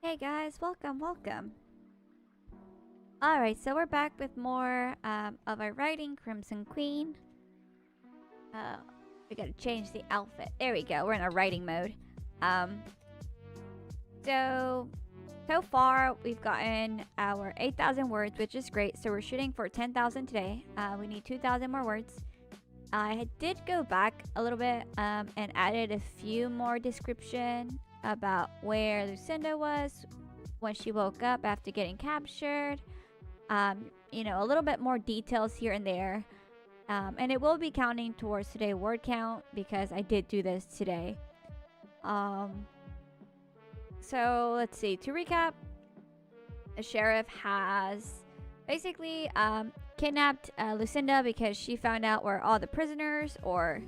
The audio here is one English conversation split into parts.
Hey guys, welcome. Alright, so we're back with more of our writing, Crimson Queen. We gotta change the outfit. There we go, we're in our writing mode. So far we've gotten our 8,000 words, which is great. So we're shooting for 10,000 today. We need 2,000 more words. I did go back a little bit and added a few more description about where Lucinda was when she woke up after getting captured. You know, a little bit more details here and there. And it will be counting towards today's word count because I did do this today. So let's see. To recap, the sheriff has basically kidnapped Lucinda because she found out where all the prisoners are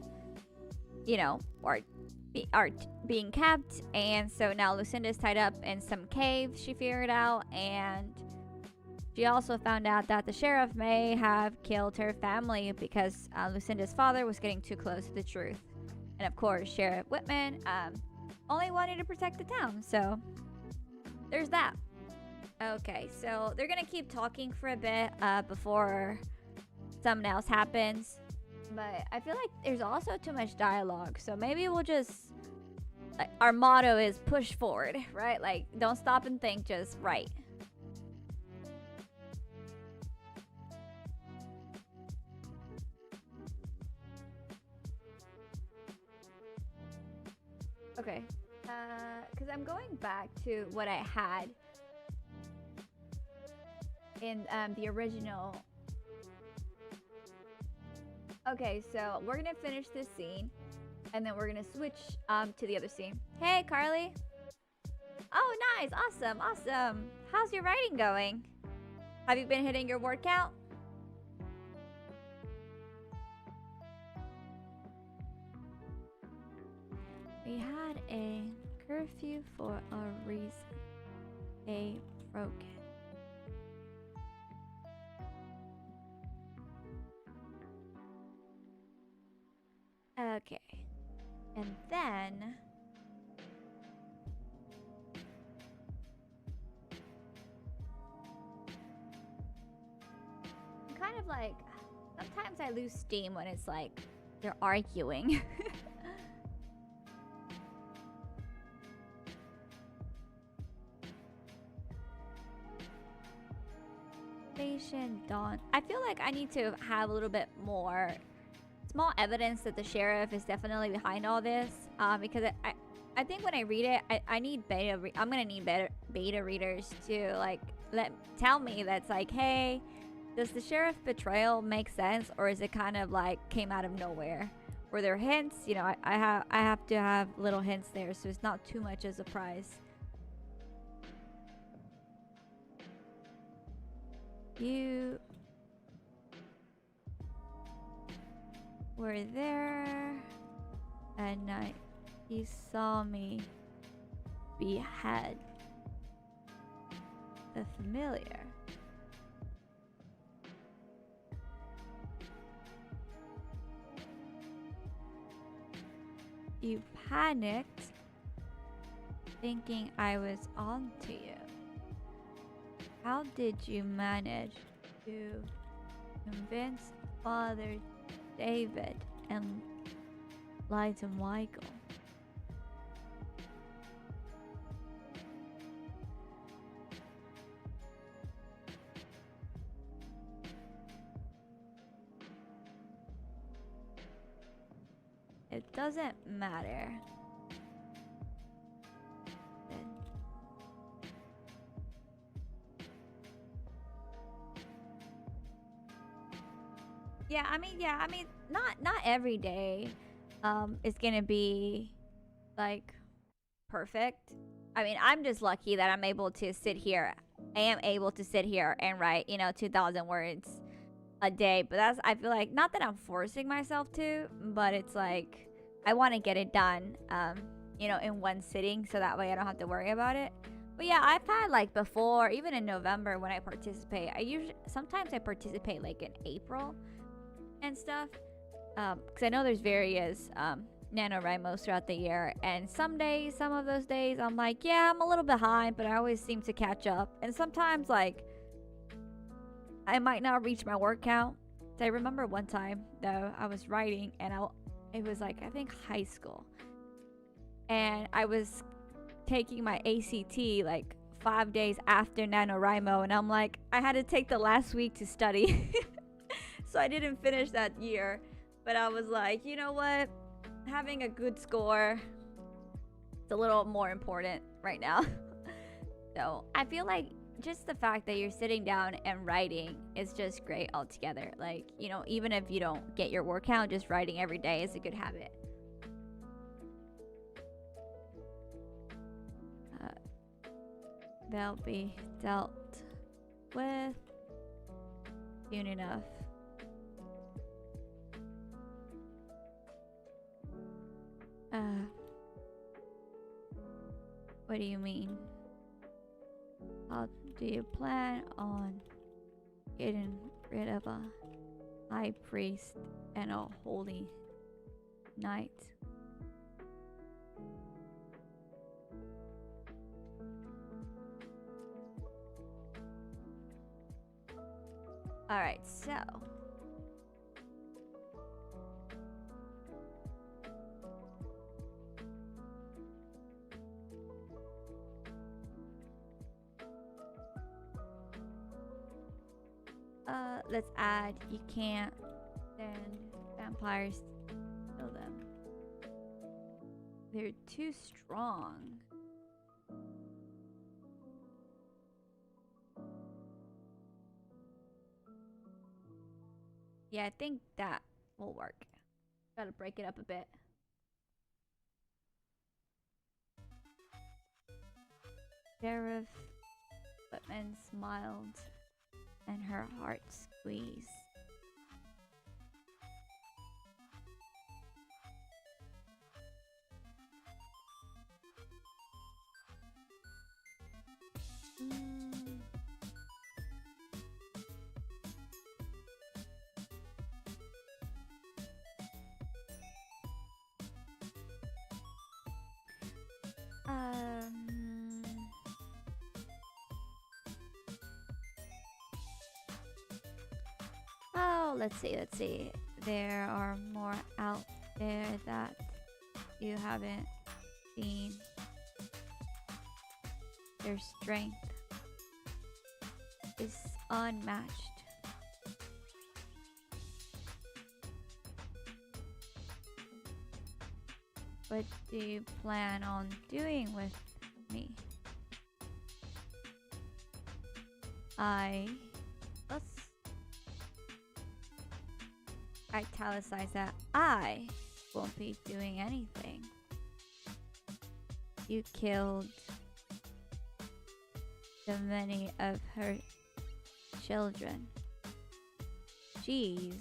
being kept, and so now Lucinda's tied up in some cave she figured out, and she also found out that the sheriff may have killed her family because Lucinda's father was getting too close to the truth. And of course, Sheriff Whitman only wanted to protect the town, so there's that. Okay, so they're gonna keep talking for a bit before something else happens. But I feel like there's also too much dialogue, so maybe we'll just, like, our motto is push forward, right? Like, don't stop and think, just write. Okay, because I'm going back to what I had in the original. Okay, so we're gonna finish this scene, and then we're gonna switch to the other scene. Hey, Carly. Oh, nice, awesome. How's your writing going? Have you been hitting your word count? We had a curfew for a reason. They broke it. Okay. And then I'm kind of like, sometimes I lose steam when it's like they're arguing. Station Dawn. I feel like I need to have a little bit more small evidence that the sheriff is definitely behind all this, because I think when I read it, I need beta. I'm gonna need beta readers to like tell me that's like, hey, does the sheriff betrayal make sense, or is it kind of like came out of nowhere? Were there hints? You know, I have to have little hints there, so it's not too much a surprise. You were there at night. You saw me behead the familiar. You panicked, thinking I was onto you. How did you manage to convince Father David and lie to Michael? It doesn't matter. Yeah, I mean, not every day is gonna be like perfect. I mean, I'm just lucky that I'm able to sit here. I am able to sit here and write, 2,000 words a day. But that's, I feel like, not that I'm forcing myself to, but it's like I want to get it done, in one sitting, so that way I don't have to worry about it. But yeah, I've had like before, even in November when I participate, sometimes I participate like in April and stuff, because I know there's various NaNoWriMo throughout the year, and some days, some of those days, I'm like, yeah, I'm a little behind, but I always seem to catch up. And sometimes, like, I might not reach my word count. So I remember one time, though, I was writing, and it was like, I think high school, and I was taking my ACT like 5 days after NaNoWriMo, and I'm like, I had to take the last week to study. So I didn't finish that year, but I was like, you know what? Having a good score is a little more important right now. So I feel like just the fact that you're sitting down and writing is just great altogether. Like, you know, even if you don't get your word count, just writing every day is a good habit. They'll be dealt with soon enough. What do you mean? How do you plan on getting rid of a high priest and a holy knight? Alright, so let's add, you can't send vampires kill them. They're too strong. Yeah, I think that will work. Gotta break it up a bit. Sheriff Whitman smiled and her heart squeezed. Oh, let's see. There are more out there that you haven't seen. Their strength is unmatched. What do you plan on doing with me? Let's italicize that. I won't be doing anything. You killed so many of her children. Jeez.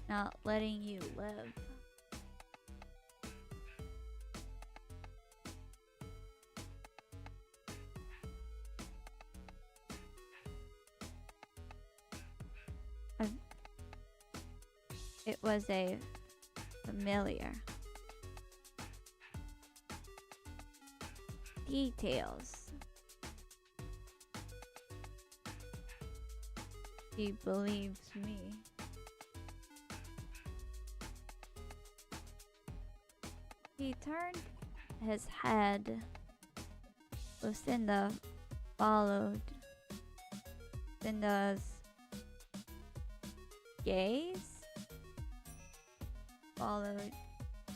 Not letting you live. It was a familiar. Details. He believes me. He turned his head. Lucinda followed Lucinda's gaze. Followed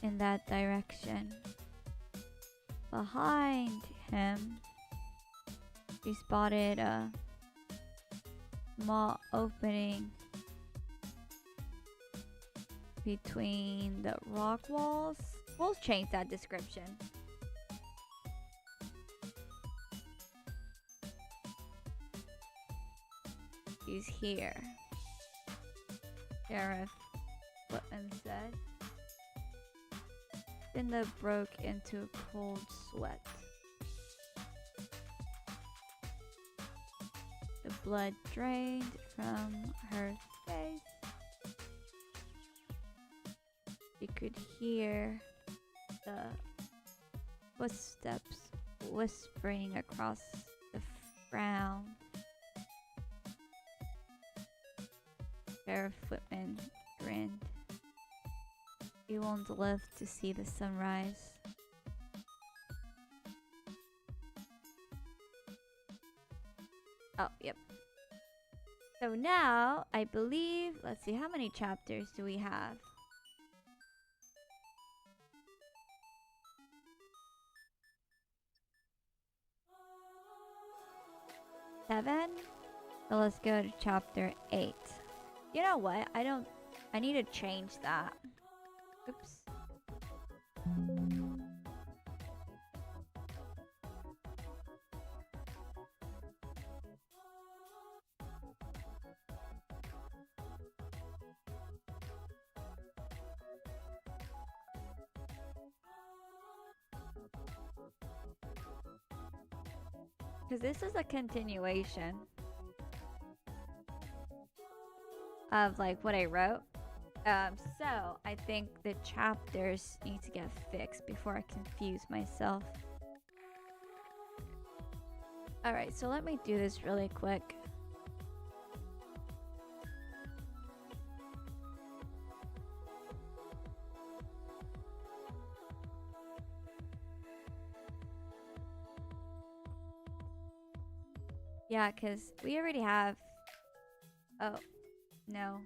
in that direction. Behind him, he spotted a small opening between the rock walls. We'll change that description. He's here, Sheriff Whitman said. Linda broke into a cold sweat. the blood drained from her face. You could hear the footsteps whispering across the ground. Sheriff Whitman grinned. You won't live to see the sunrise. Oh, yep. So now, I believe, let's see, how many chapters do we have? 7? So let's go to chapter 8. You know what? I need to change that. Oops. Because this is a continuation of like what I wrote. So I think the chapters need to get fixed before I confuse myself. Alright, so let me do this really quick. Yeah, because we already have... Oh, no.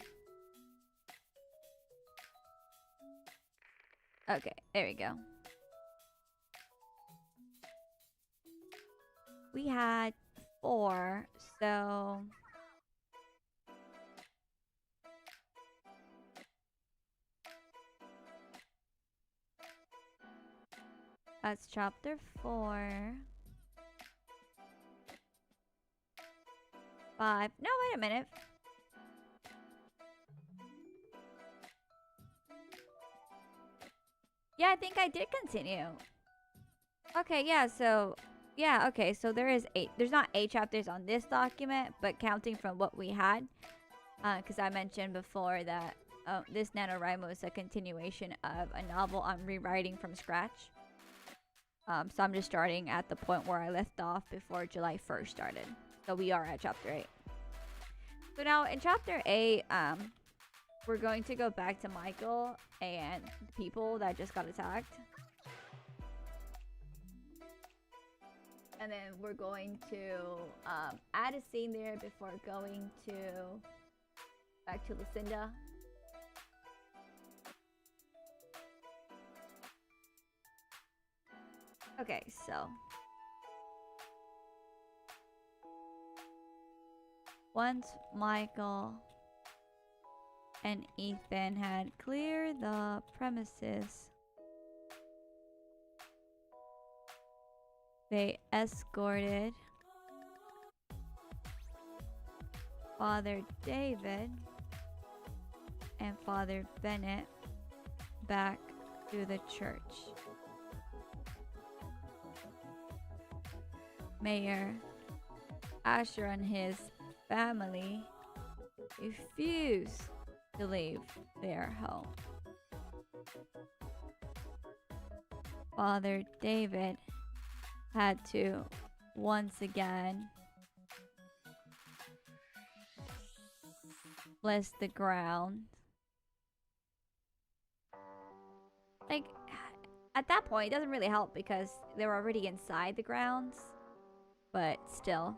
Okay, there we go. We had 4, so... That's chapter 4. 5. No, wait a minute. Yeah, I think I did continue. Okay, yeah, so... Yeah, okay, so there is 8. There's not 8 chapters on this document, but counting from what we had. Because I mentioned before that this NaNoWriMo is a continuation of a novel I'm rewriting from scratch. So I'm just starting at the point where I left off before July 1st started. So we are at chapter 8. So now in chapter 8, we're going to go back to Michael and the people that just got attacked. And then we're going to add a scene there before going to back to Lucinda. Okay, so once Michael and Ethan had cleared the premises, they escorted Father David and Father Bennett back to the church. Mayor Asher and his family refused to leave their home. Father David had to once again bless the ground. Like, at that point, it doesn't really help because they were already inside the grounds, but still.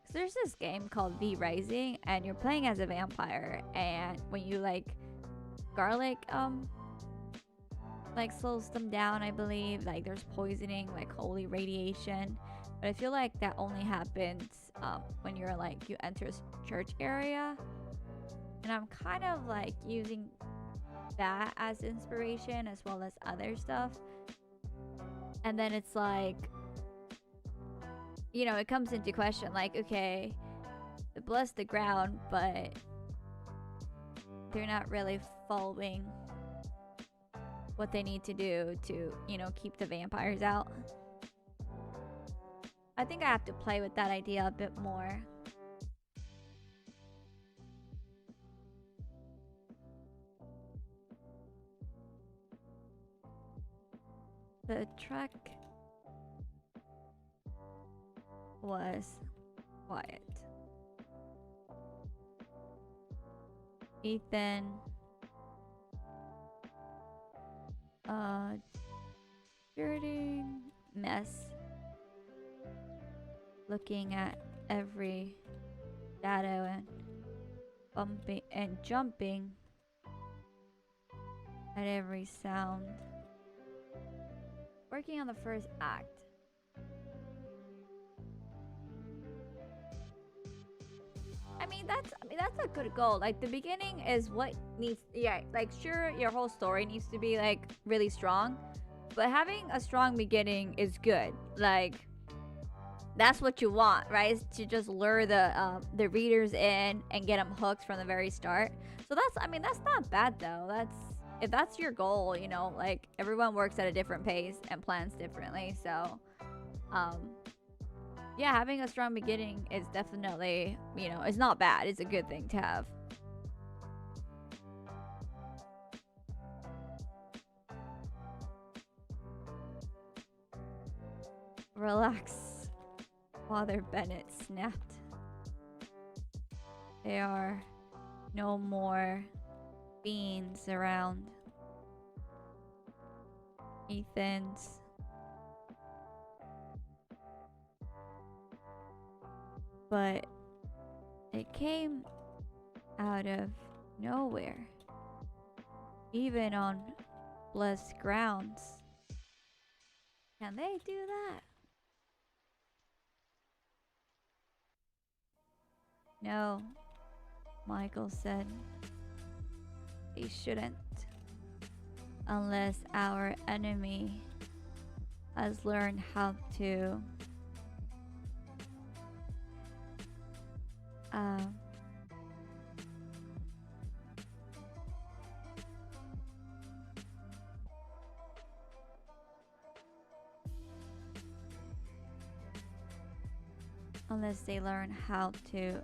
So there's this game called V Rising, and you're playing as a vampire, and when you like garlic like slows them down, I believe, like there's poisoning, like holy radiation, but I feel like that only happens when you're like you enter a church area, and I'm kind of like using that as inspiration as well as other stuff. And then it's like, you know, it comes into question, like, okay, bless the ground, but they're not really following what they need to do to, you know, keep the vampires out. I think I have to play with that idea a bit more. The trek was quiet. Ethan dirty mess, looking at every shadow and bumping and jumping at every sound. Working on the first act. I mean that's a good goal. Like the beginning is what needs, yeah, like sure your whole story needs to be like really strong, but having a strong beginning is good. Like that's what you want, right? Is to just lure the readers in and get them hooked from the very start. So that's, I mean, that's not bad though. That's, if that's your goal, you know, like everyone works at a different pace and plans differently. So yeah, having a strong beginning is definitely, you know, it's not bad. It's a good thing to have. Relax, Father Bennett snapped. There are no more fiends around. Ethan's but it came out of nowhere, even on blessed grounds. Can they do that? No, Michael said. They shouldn't, unless our enemy has learned how to unless they learn how to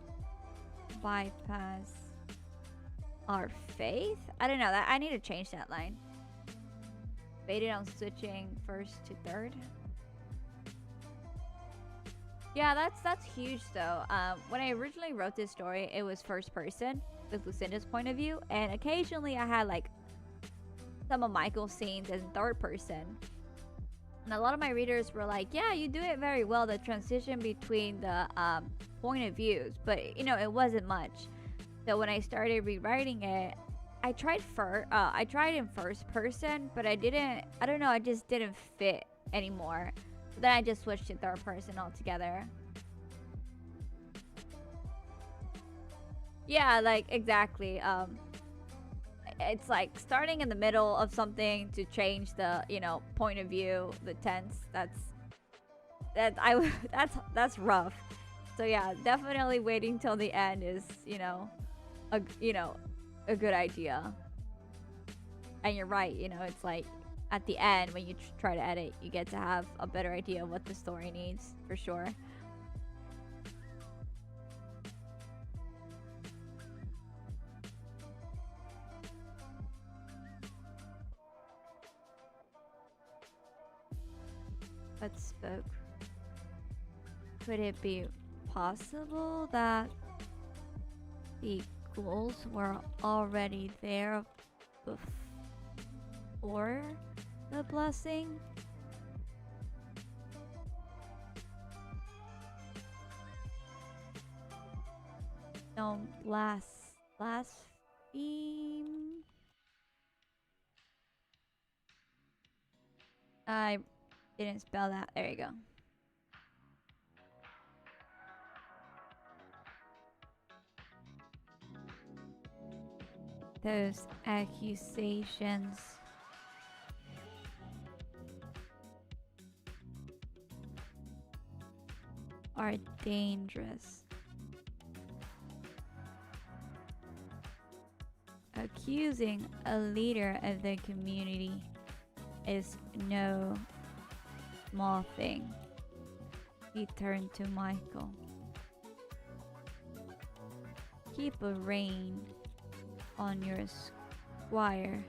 bypass our faith. I don't know, that I need to change that line. Baited on switching first to third. Yeah, that's huge though. When I originally wrote this story, it was first person with Lucinda's point of view, and occasionally I had like some of Michael's scenes in third person. And a lot of my readers were like, yeah, you do it very well, the transition between the point of views, but you know, it wasn't much. So when I started rewriting it, I tried in first person, but I don't know, I just didn't fit anymore. Then I just switched to third person altogether. Yeah, like exactly. It's like starting in the middle of something to change the, you know, point of view, the tense. That's rough. So yeah, definitely waiting till the end is, you know, a good idea. And you're right, you know, it's like at the end when you try to edit, you get to have a better idea of what the story needs, for sure. But spoke. Could it be possible that the ghouls were already there before the blessing? Don't blaspheme. I didn't spell that. There you go. Those accusations are dangerous. Accusing a leader of the community is no small thing. He turned to Michael. Keep a rein on your squire,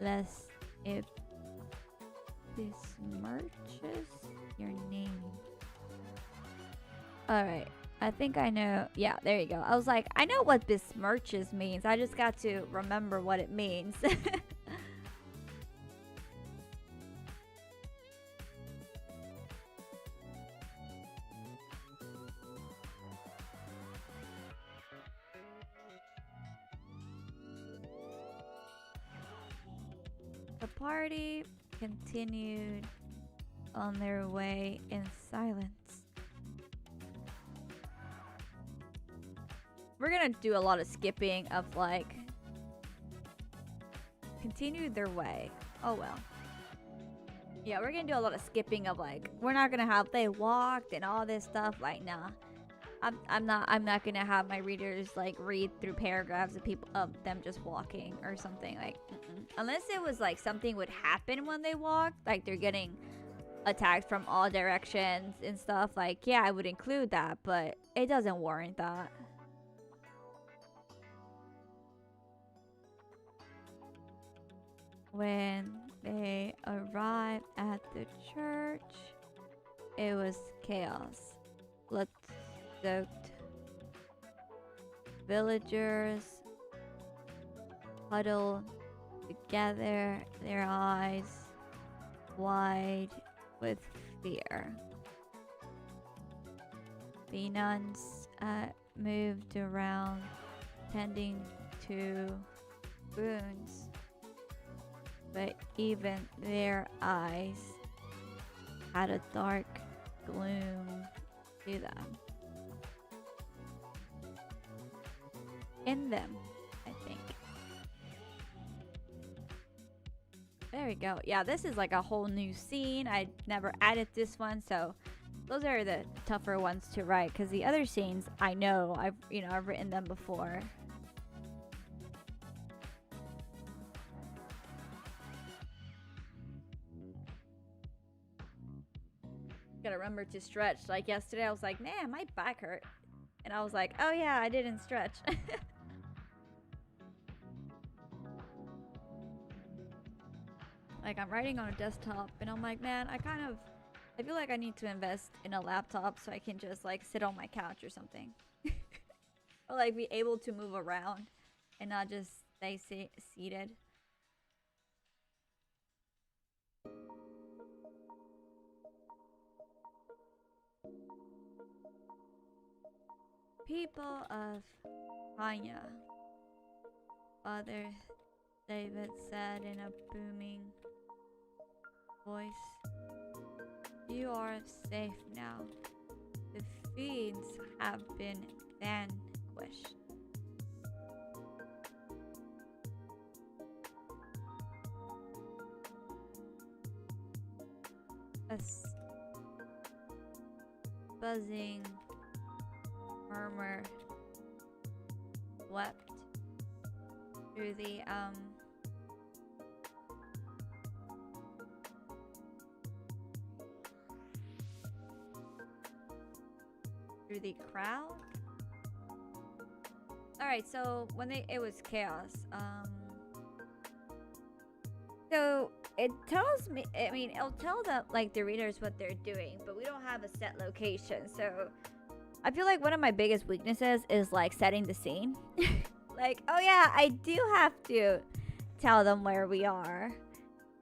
lest it besmirches your name. Alright, I think I know. Yeah, there you go. I was like, I know what besmirches means. I just got to remember what it means. The party continued on their way in silence. We're gonna do a lot of skipping of like continued their way. Oh well. Yeah, we're gonna do a lot of skipping of like we're not gonna have they walked and all this stuff. Like nah. I'm not gonna have my readers like read through paragraphs of people of them just walking or something like unless it was like something would happen when they walked, like they're getting attacked from all directions and stuff. Like yeah, I would include that, but it doesn't warrant that. When they arrived at the church, it was chaos. Blood-soaked villagers huddled together, their eyes wide with fear. The nuns moved around, tending to wounds, but even their eyes had a dark gloom to them. In them, I think. There we go. Yeah, this is like a whole new scene. I never added this one, so those are the tougher ones to write because the other scenes I know I've written them before. Gotta remember to stretch. Like yesterday I was like, man, my back hurt, and I was like, oh yeah, I didn't stretch. Like I'm writing on a desktop and I'm like, man, I feel like I need to invest in a laptop so I can just like sit on my couch or something. Or like be able to move around and not just stay seated. People of Kanya, Father David said in a booming voice, you are safe now. The fiends have been vanquished. A buzzing murmur swept through the crowd. All right, so when it was chaos. So it tells me, I mean, it'll tell the readers what they're doing, but we don't have a set location. So I feel like one of my biggest weaknesses is like setting the scene. Like, oh yeah, I do have to tell them where we are.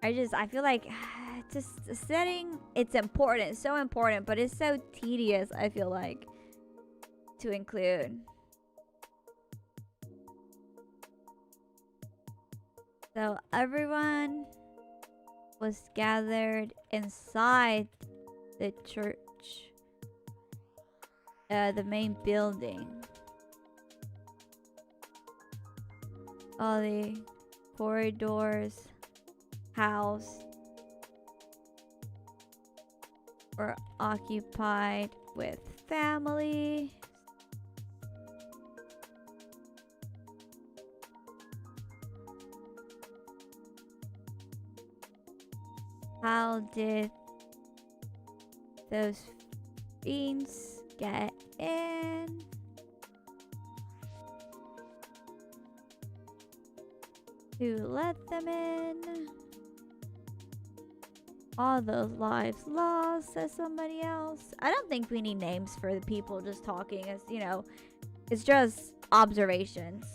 I feel like just the setting, it's important, so important, but it's so tedious, I feel like, to include. So everyone was gathered inside the church, the main building. All the corridors, house were occupied with family. How did those Marines get in. To let them in. All those lives lost, says somebody else. I don't think we need names for the people just talking, as you know, it's just observations.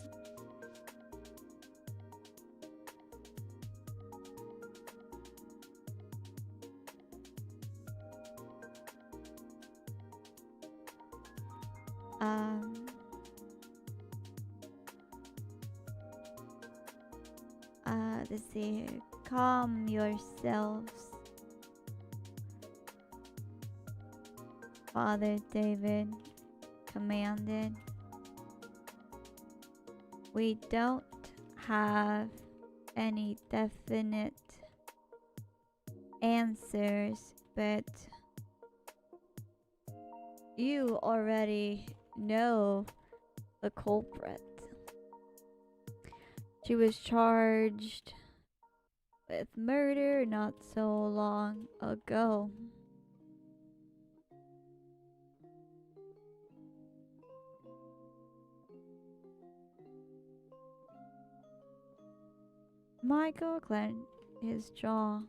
Let's see. Calm yourselves. Father David commanded. We don't have any definite answers, but you already know the culprit. She was charged with murder not so long ago. Michael clenched his jaw.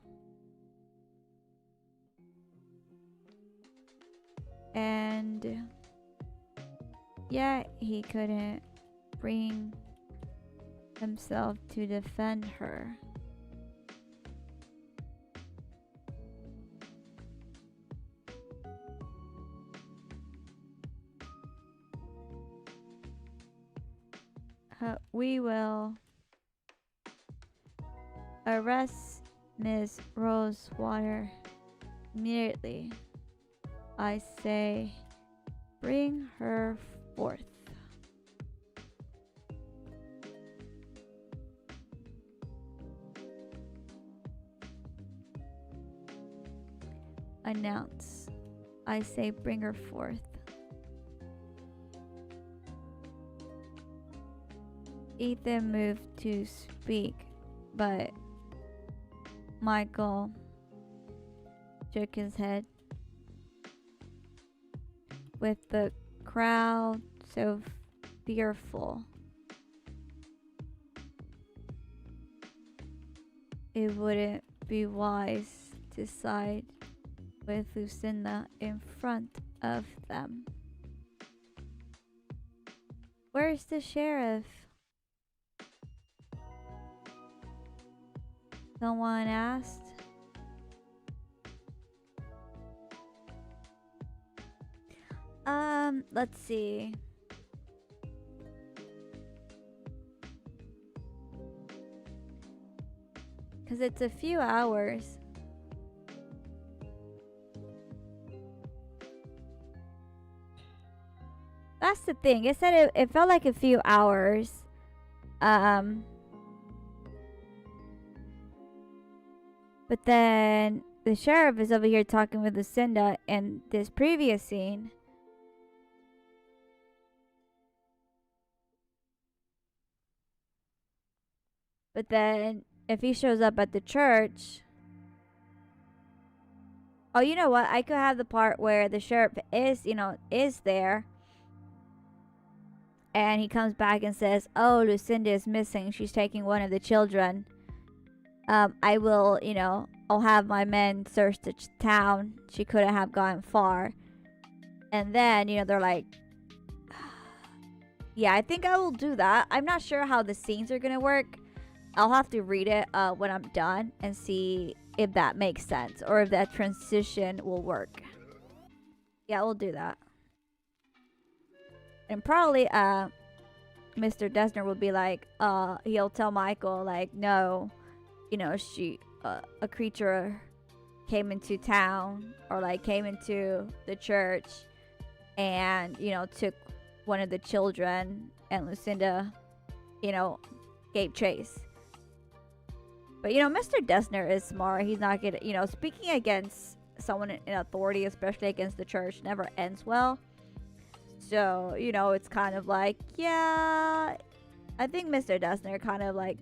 And yet he couldn't bring himself to defend her. We will arrest Miss Rosewater immediately. I say, bring her forth. Announce. I say, bring her forth. Ethan moved to speak, but Michael shook his head. With the crowd so fearful, it wouldn't be wise to side with Lucinda in front of them. Where's the sheriff? Someone asked. Let's see. Because it's a few hours. That's the thing. It said it felt like a few hours. But then the sheriff is over here talking with Lucinda in this previous scene. But then if he shows up at the church... Oh, you know what? I could have the part where the sheriff is there. And he comes back and says, oh, Lucinda is missing. She's taking one of the children. I will, I'll have my men search the town. She couldn't have gone far. And then, they're like, yeah, I think I will do that. I'm not sure how the scenes are going to work. I'll have to read it when I'm done and see if that makes sense or if that transition will work. Yeah, we'll do that. And probably Mr. Dessner will be like, he'll tell Michael, like, no, she, a creature came into town or like came into the church and, took one of the children, and Lucinda, gave chase. But, Mr. Dessner is smart. He's not gonna, speaking against someone in authority, especially against the church, never ends well. So, it's kind of like, yeah, I think Mr. Dessner kind of like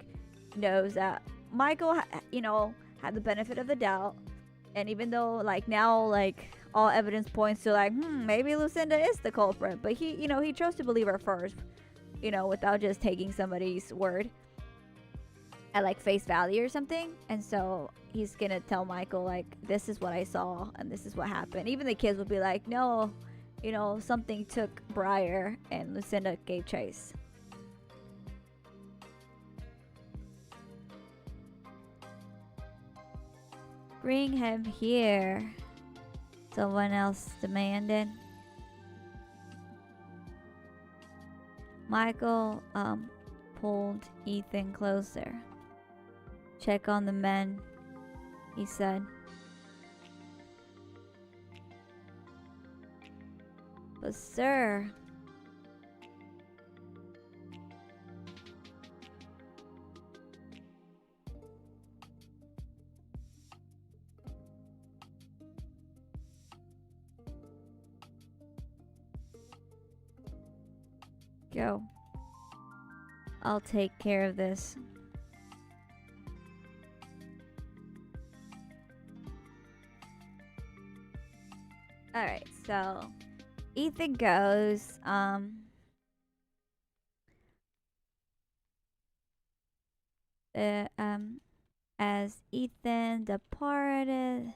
knows that Michael, had the benefit of the doubt. And even though like now, like all evidence points to like, maybe Lucinda is the culprit. But he, he chose to believe her first, without just taking somebody's word at like face value or something. And so he's gonna tell Michael like, this is what I saw and this is what happened. Even the kids will be like, no, something took Briar and Lucinda gave chase. Bring him here, someone else demanded. Michael pulled Ethan closer. Check on the men, he said. But sir, go. I'll take care of this. Alright, so Ethan goes, as Ethan departed,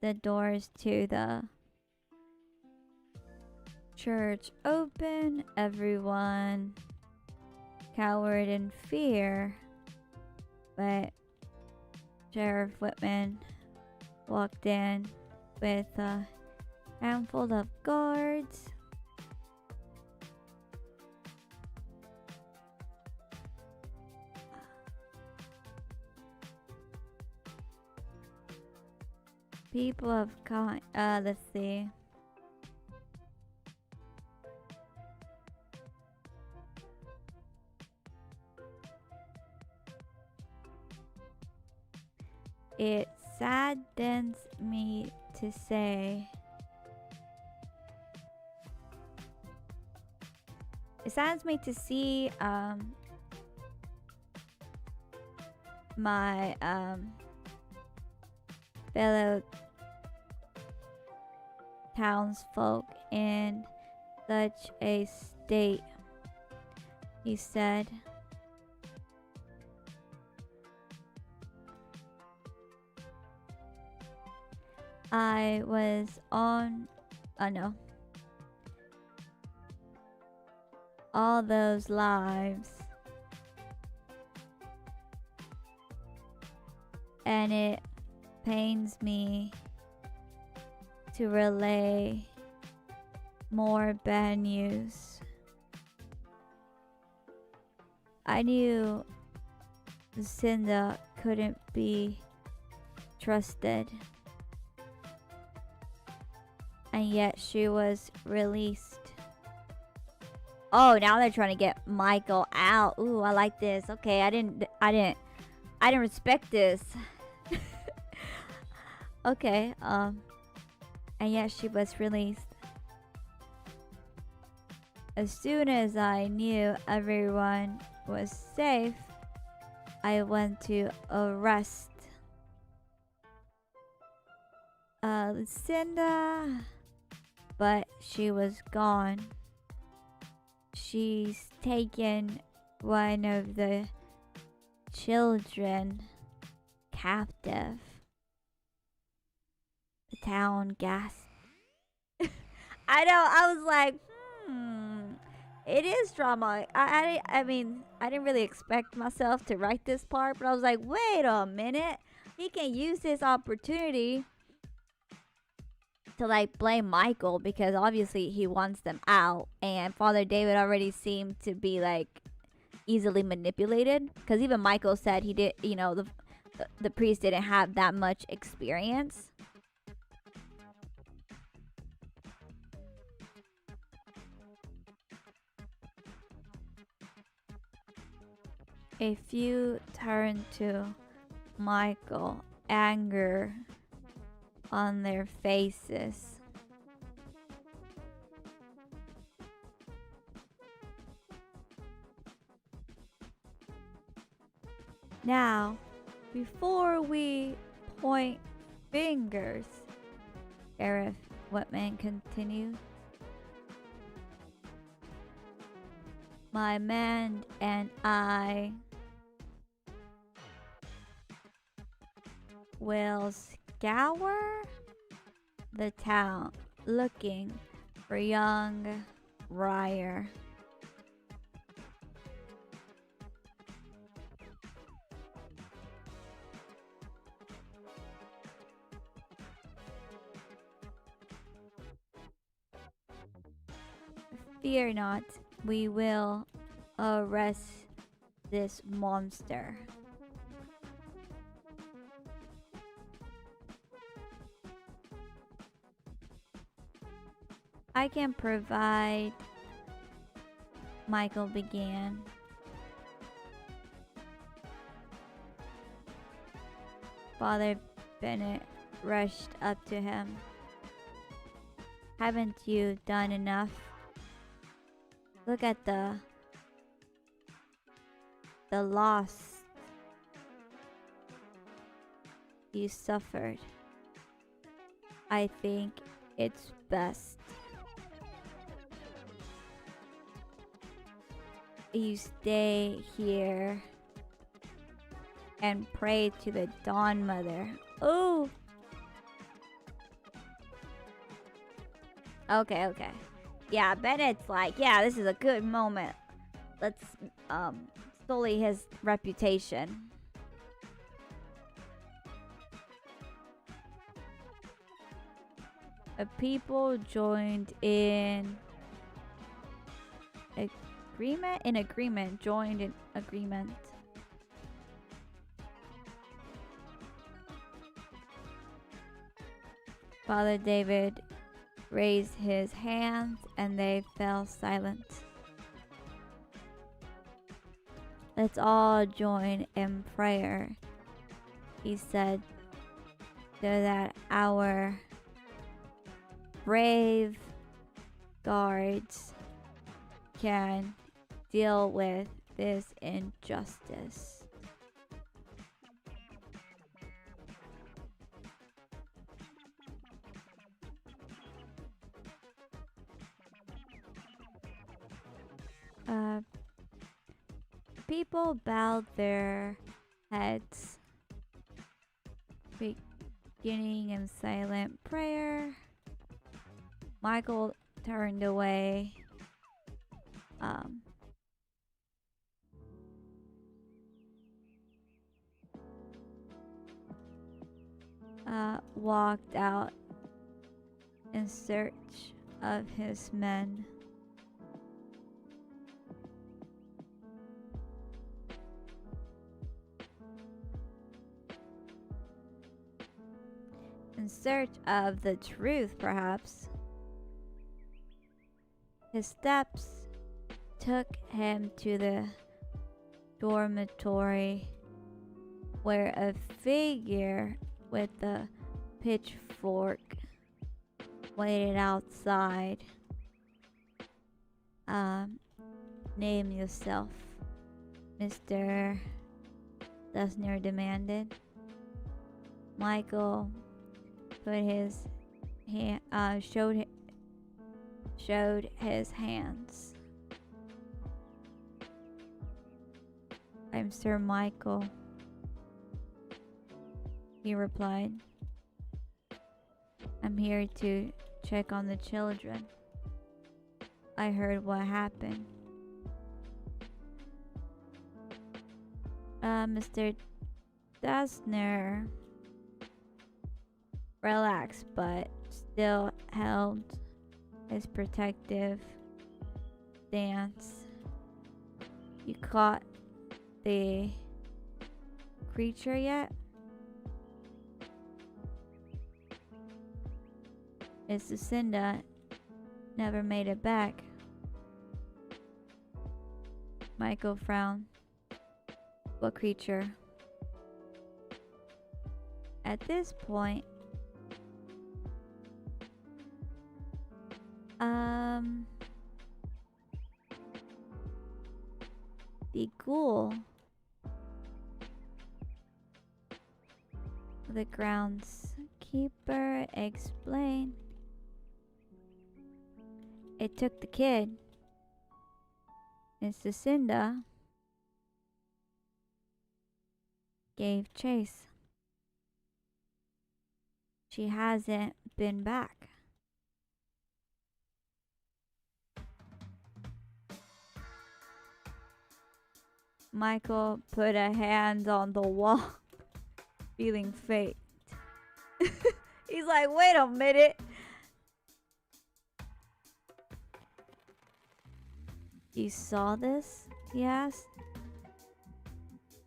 the doors to the church open. Everyone cowered in fear, but Sheriff Whitman walked in with a handful of guards. People of let's see. It saddens me to say. It saddens me to see my fellow townsfolk in such a state, he said. I was on, no, all those lives, and it pains me to relay more bad news. I knew Lucinda couldn't be trusted, and yet she was released. Oh, now they're trying to get Michael out. Ooh, I like this. Okay, I didn't respect this. Okay, and yet she was released. As soon as I knew everyone was safe, I went to arrest Lucinda, but she was gone. She's taken one of the children captive. The town gasped. I know, I was like, it is drama. I mean, I didn't really expect myself to write this part, but I was like, wait a minute. He can use this opportunity to like blame Michael, because obviously he wants them out, and Father David already seemed to be like easily manipulated, because even Michael said he did, the priest didn't have that much experience. A few turned to Michael, anger on their faces. Now, before we point fingers, Sheriff Whitman continued. My man and I will scour the town looking for young Ryer. Fear not, we will arrest this monster. I can provide, Michael began. Father Bennett rushed up to him. Haven't you done enough? Look at the loss you suffered. I think it's best you stay here and pray to the Dawn Mother. Oh! Okay. Yeah, Bennett's like, yeah, this is a good moment. Let's sully his reputation. The people joined in agreement. Father David raised his hands and they fell silent. Let's all join in prayer, he said, so that our brave guards can deal with this injustice. People bowed their heads, beginning in silent prayer. Michael turned away. Walked out in search of his men. In search of the truth, perhaps. His steps took him to the dormitory where a figure with a pitchfork waited outside. Name yourself, Mr. Dessner demanded. Michael put his hand, showed his hands. I'm Sir Michael, he replied. I'm here to check on the children. I heard what happened. Mr. Dessner relaxed but still held his protective stance. You caught the creature yet? Miss Lucinda never made it back. Michael frowned. What creature? At this point, the ghoul, the groundskeeper explained. it took the kid. And Lucinda gave chase. She hasn't been back. Michael put a hand on the wall, feeling faint. He's like, wait a minute. You saw this? He asked.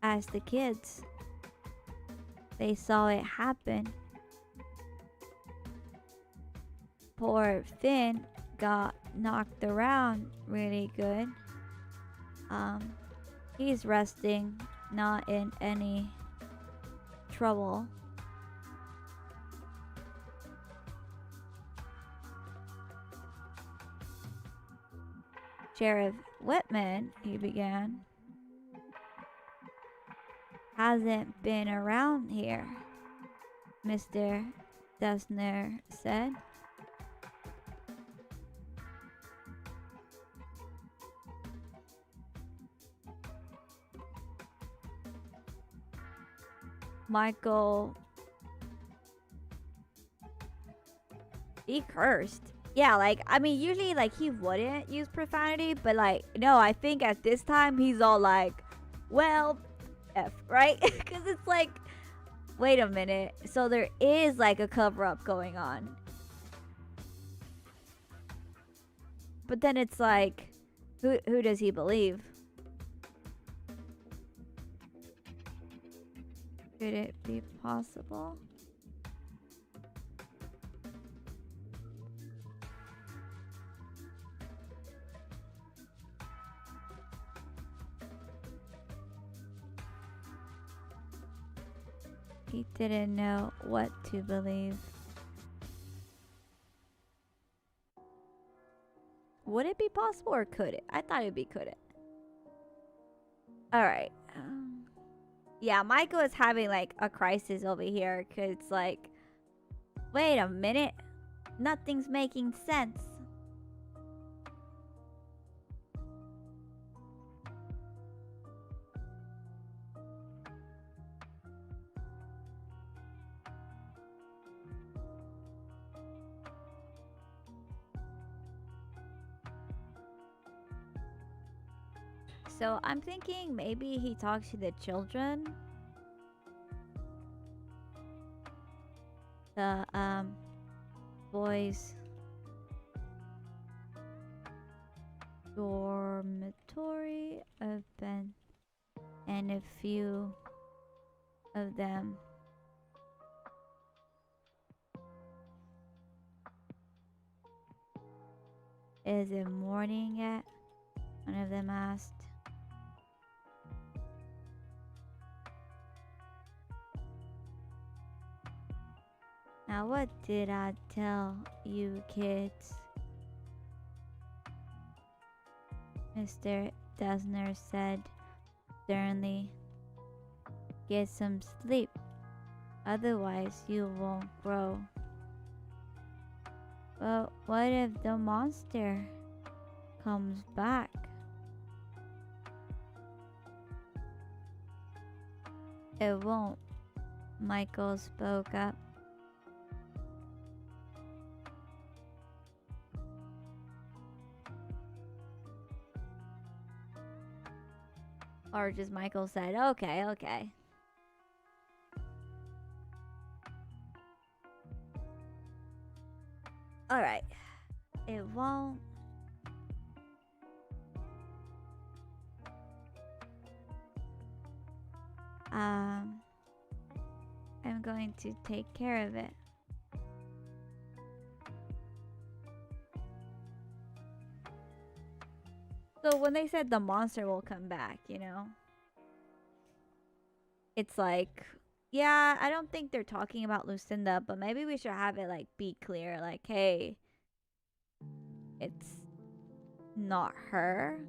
Asked the kids. They saw it happen. Poor Finn got knocked around really good. He's resting, not in any trouble. Sheriff Whitman, he began, hasn't been around here, Mr. Dessner said. Michael, he cursed. Yeah, like, I mean, usually, like, he wouldn't use profanity, but, like, no, I think at this time, he's all like, well, F, right? Because it's like, wait a minute. So there is, like, a cover-up going on. But then it's like, who does he believe? Could it be possible? He didn't know what to believe. Would it be possible or could it? I thought it'd be could it. Alright. Yeah, Michael is having like a crisis over here because it's like, wait a minute. Nothing's making sense. So I'm thinking maybe he talks to the children. The boys' dormitory event, and a few of them is it morning yet? One of them asked. Now what did I tell you kids? Mr. Dessner said sternly. Get some sleep, otherwise you won't grow. But what if the monster comes back? It won't, Michael spoke up. Or just Michael said, okay, okay. Alright. It won't. I'm going to take care of it. So when they said the monster will come back, you know, it's like, yeah, I don't think they're talking about Lucinda, but maybe we should have it like be clear, like, hey, it's not her.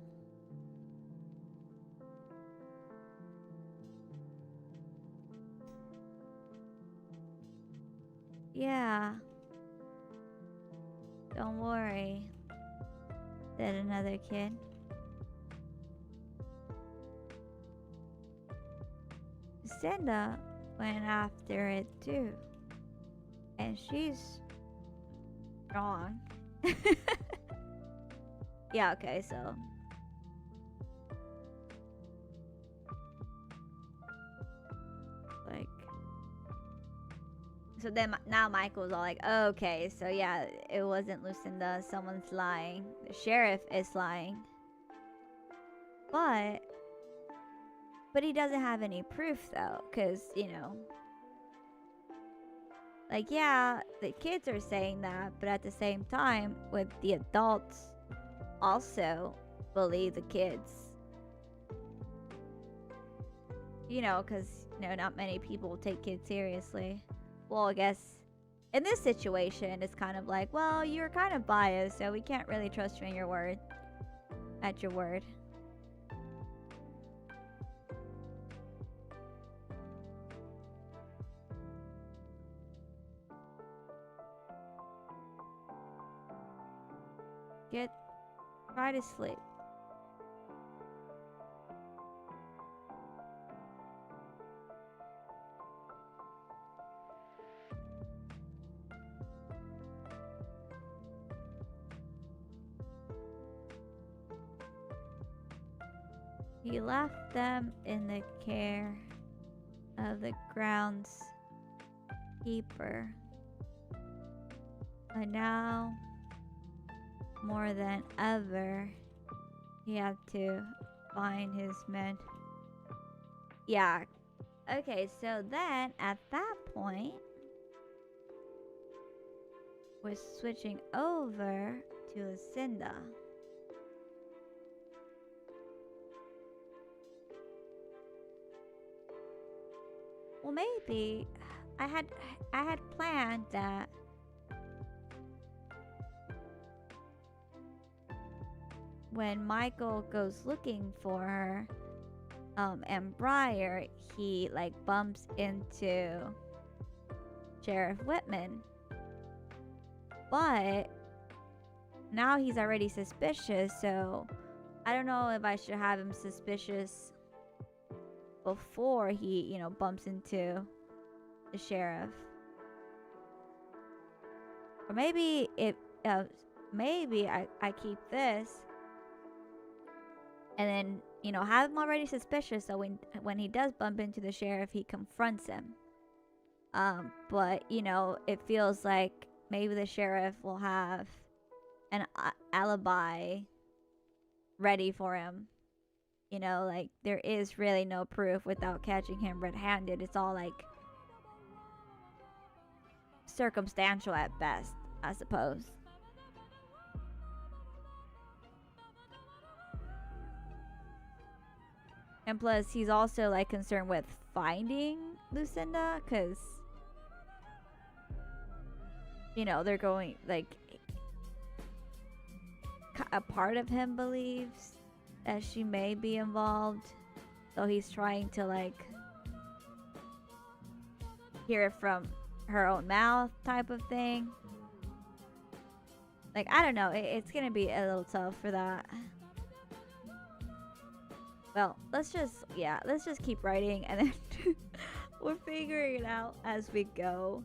Yeah. Don't worry. said another kid. Lucinda went after it too. And she's strong. Yeah, okay, so. Like. So then now Michael's all like, oh, okay, so yeah, it wasn't Lucinda. Someone's lying. The sheriff is lying. But he doesn't have any proof though, because, you know, like, yeah, the kids are saying that, but at the same time, with the adults also believe the kids. You know, because, you know, not many people take kids seriously. Well, I guess in this situation, it's kind of like, well, you're kind of biased, so we can't really trust you in your word. At your word. Try to sleep. He left them in the care of the groundskeeper. And now, more than ever, he had to find his men. Yeah. Okay, so then at that point, we're switching over to Lucinda. Well, maybe I had planned that when Michael goes looking for her, and Briar, he like bumps into Sheriff Whitman. But now he's already suspicious, so I don't know if I should have him suspicious before he, you know, bumps into the sheriff. Or maybe maybe I keep this and then, you know, have him already suspicious, so when he does bump into the sheriff, he confronts him. But, you know, it feels like maybe the sheriff will have an alibi ready for him. You know, like, there is really no proof without catching him red-handed. It's all, like, circumstantial at best, I suppose. And plus, he's also, like, concerned with finding Lucinda, because, you know, they're going, like, a part of him believes that she may be involved, so he's trying to, like, hear it from her own mouth type of thing. Like, I don't know, it's gonna be a little tough for that. Well, let's just keep writing, and then we're figuring it out as we go.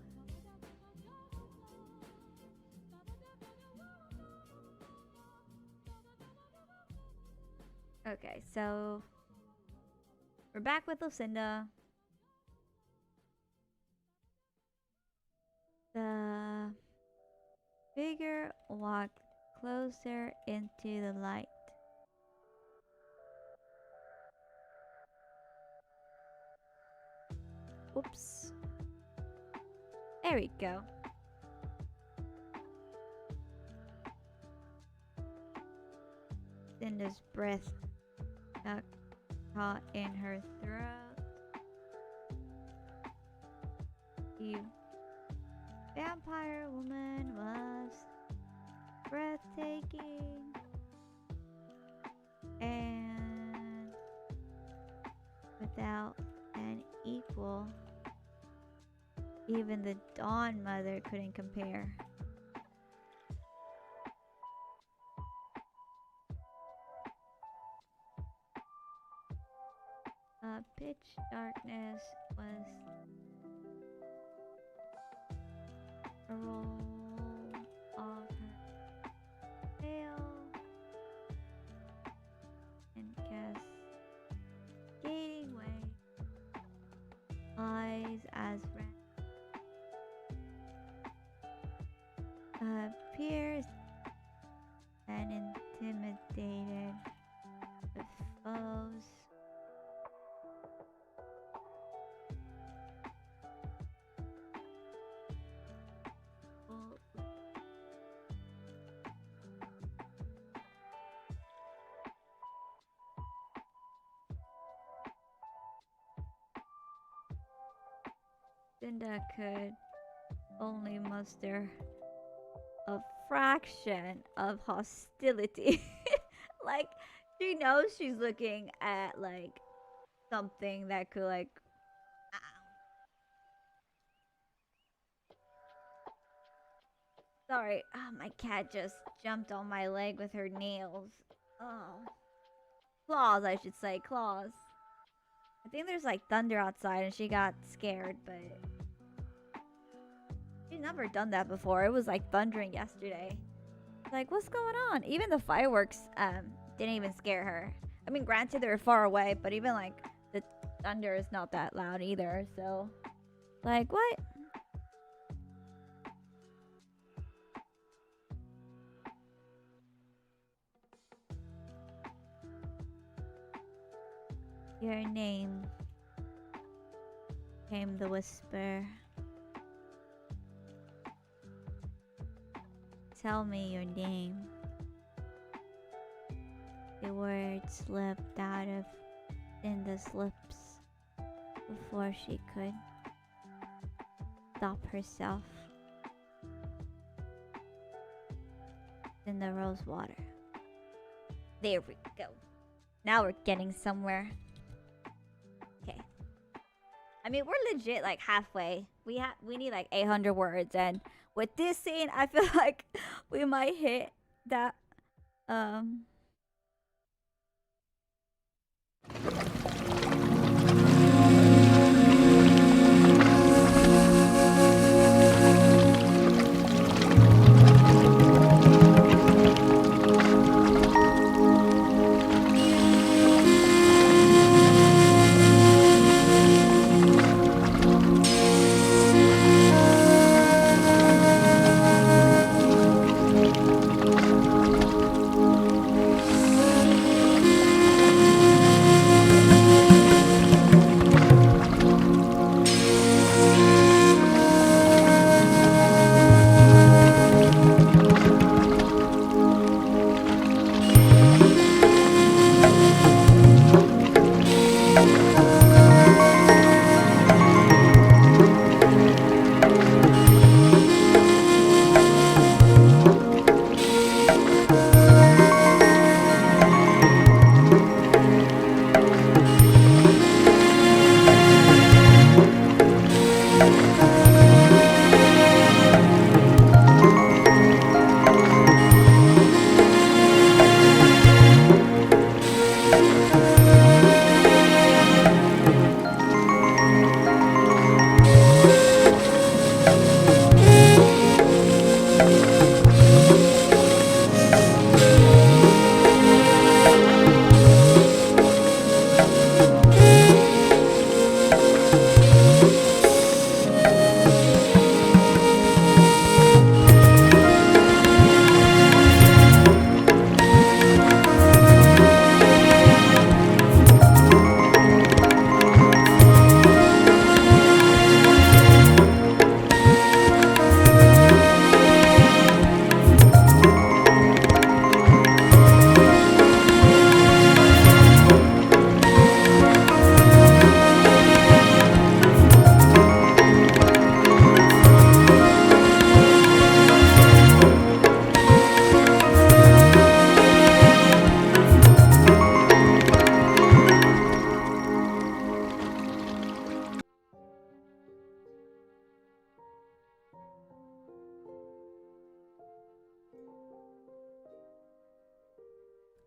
Okay, so we're back with Lucinda. The figure walked closer into the light. Oops. There we go. Lucinda's breath got caught in her throat. The vampire woman was breathtaking and without an equal. Even the Dawn Mother couldn't compare. Pitch darkness was a roll of her tail and cascading waves, eyes as red, appears and intimidated the foes. Cinda could only muster a fraction of hostility. Like, she knows she's looking at, like, something that could, like, sorry, my cat just jumped on my leg with her nails. Oh. Claws, I should say, claws. I think there's, like, thunder outside and she got scared, but she's never done that before. It was, like, thundering yesterday. Like, what's going on? Even the fireworks didn't even scare her. I mean, granted, they were far away, but even, like, the thunder is not that loud either, so... Like, what? Your name, came the whisper. Tell me your name. The words slipped out of Cinda's lips before she could stop herself. Cinda rose water. There we go. Now we're getting somewhere. Okay. I mean, we're legit like halfway. We need like 800 words, and with this scene, I feel like we might hit that.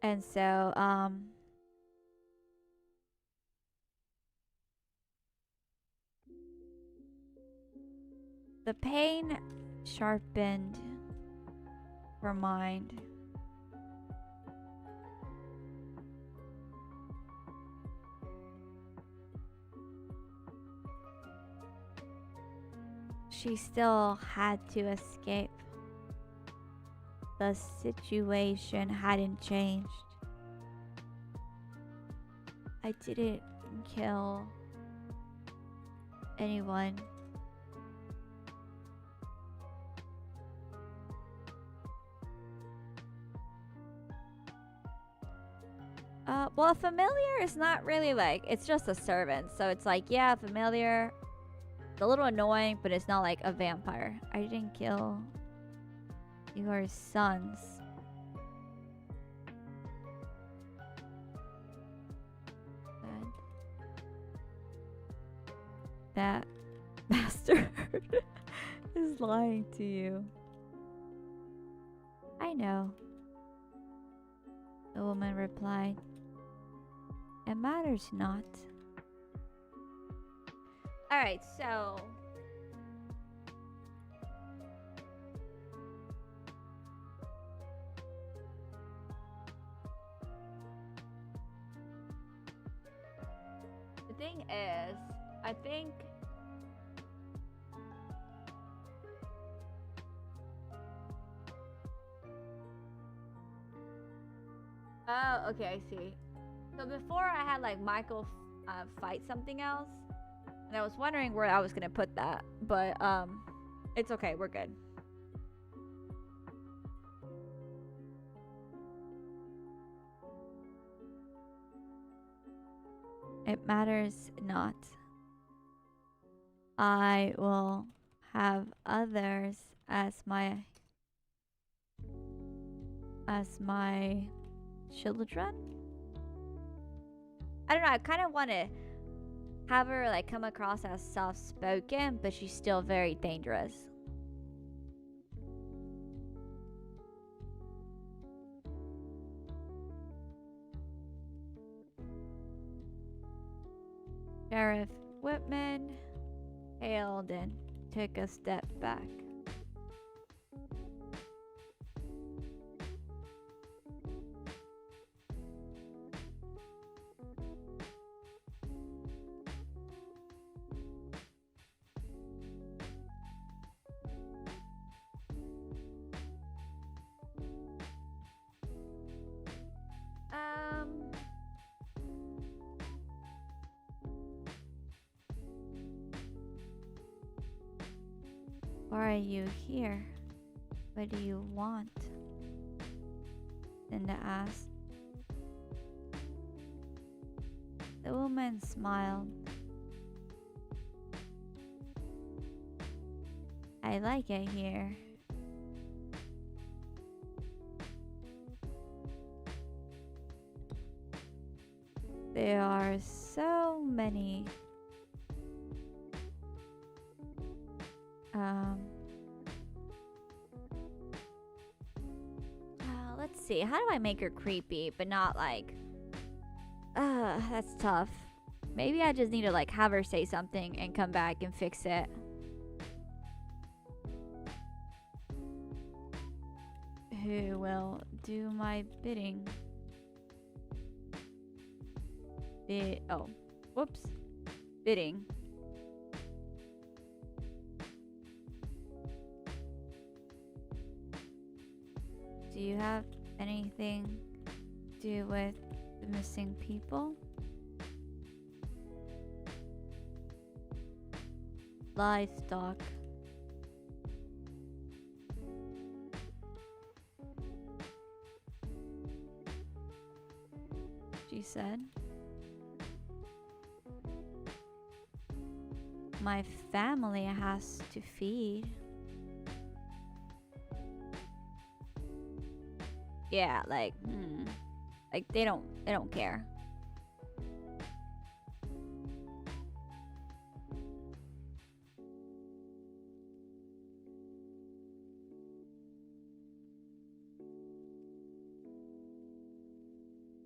And so, The pain sharpened her mind. She still had to escape. The situation hadn't changed. I didn't kill anyone. Well, a familiar is not really like, it's just a servant. So it's like, yeah, familiar. It's a little annoying, but it's not like a vampire. I didn't kill your sons. Good. That bastard is lying to you. I know. The woman replied. It matters not. Alright, so... the thing is, I think... Oh, okay, I see. So before I had like Michael fight something else, and I was wondering where I was gonna put that, but it's okay, we're good. It matters not. I will have others as my children. I don't know, I kind of want to have her like come across as soft-spoken, but she's still very dangerous. Sheriff Whitman hailed and took a step back. Why are you here? What do you want? Linda asked. The woman smiled. I like it here. There are so many let's see, how do I make her creepy but not like that's tough. Maybe I just need to like have her say something and come back and fix it. Who will do my bidding? Bidding. Do you have anything to do with the missing people? Livestock. She said. My family has to feed. Yeah, like they don't care.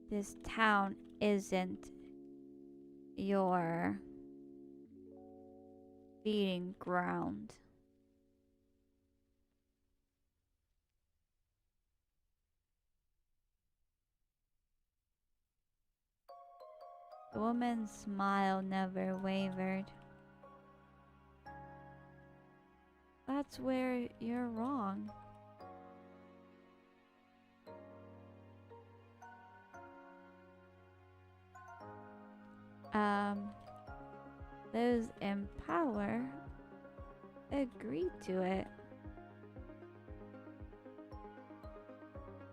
This town isn't your feeding ground. The woman's smile never wavered. That's where you're wrong. Those in power agreed to it.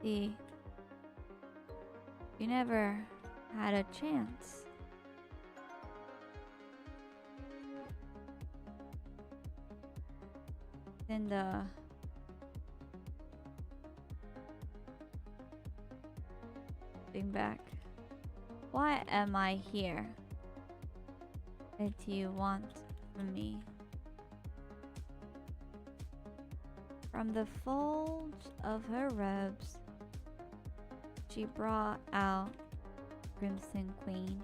See, you never had a chance. Cinda think back. Why am I here? What do you want from me? From the folds of her robes, she brought out Crimson Queen.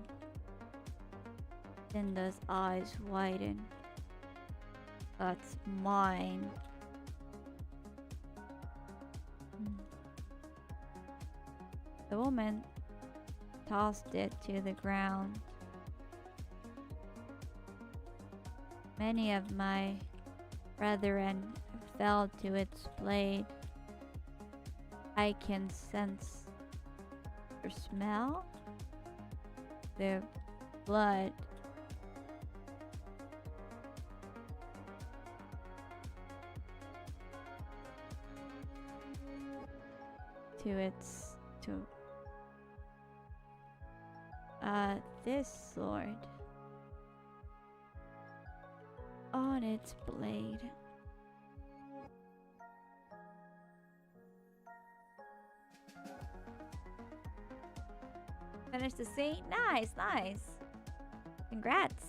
Cinda's eyes widened. That's mine. The woman tossed it to the ground. Many of my brethren fell to its blade. I can sense or smell their blood. To this sword on its blade. Finish the scene? Nice, nice. Congrats.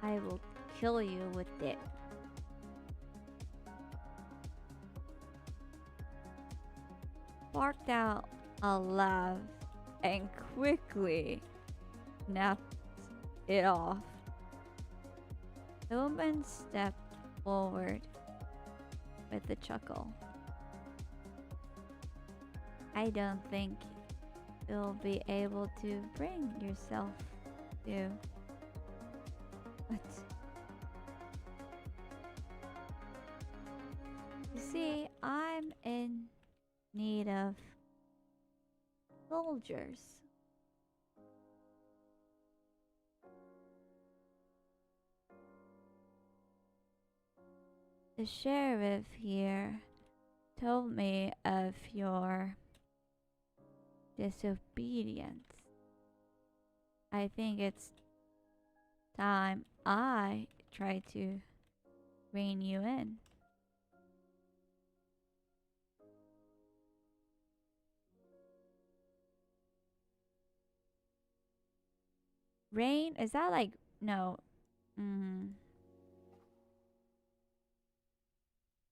I will kill you with it. Barked out a laugh and quickly snapped it off. The woman stepped forward with a chuckle. I don't think you'll be able to bring yourself to. What? You see, I'm in need of soldiers. The sheriff here told me of your disobedience. I think it's time I try to rein you in. Rain? Is that like... No.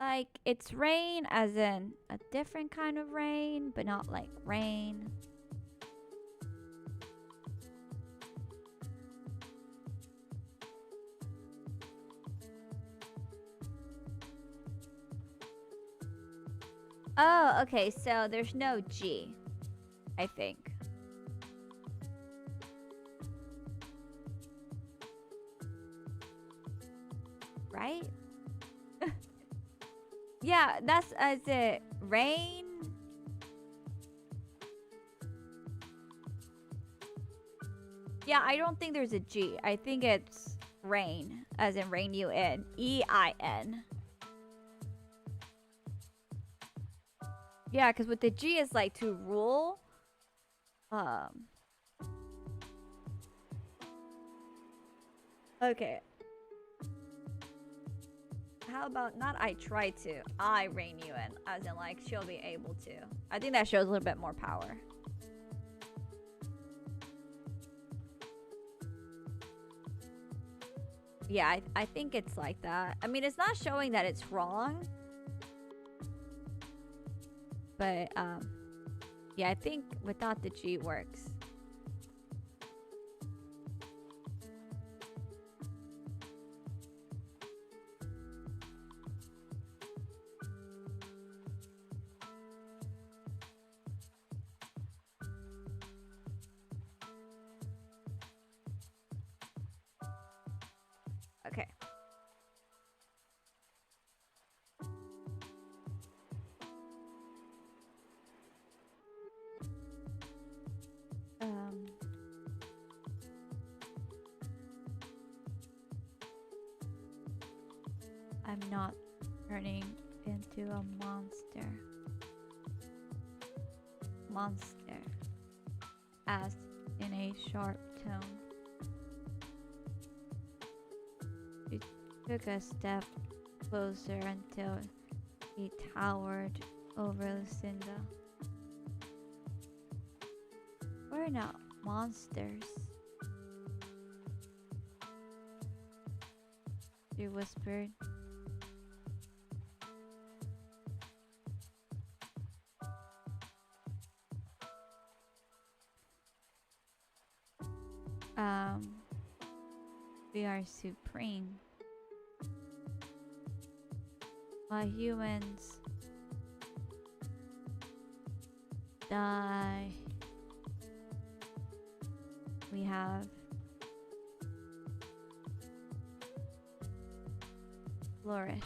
Like, it's rain as in a different kind of rain, but not like rain. Oh, okay, so there's no G, I think. Right? Yeah, that's as it rain. Yeah, I don't think there's a G. I think it's rain, as in rain you in. E-I-N. Yeah, because with the G is like to rule. Okay. How about not I try to, I rein you in, as in like she'll be able to. I think that shows a little bit more power. Yeah, I think it's like that. I mean, it's not showing that it's wrong. But, yeah, I think without the G works. Okay. I'm not turning into a monster. Monster. Asked in a sharp tone. She took a step closer until he towered over Lucinda. We're not monsters, she whispered. We are supreme. While humans die, we have flourished.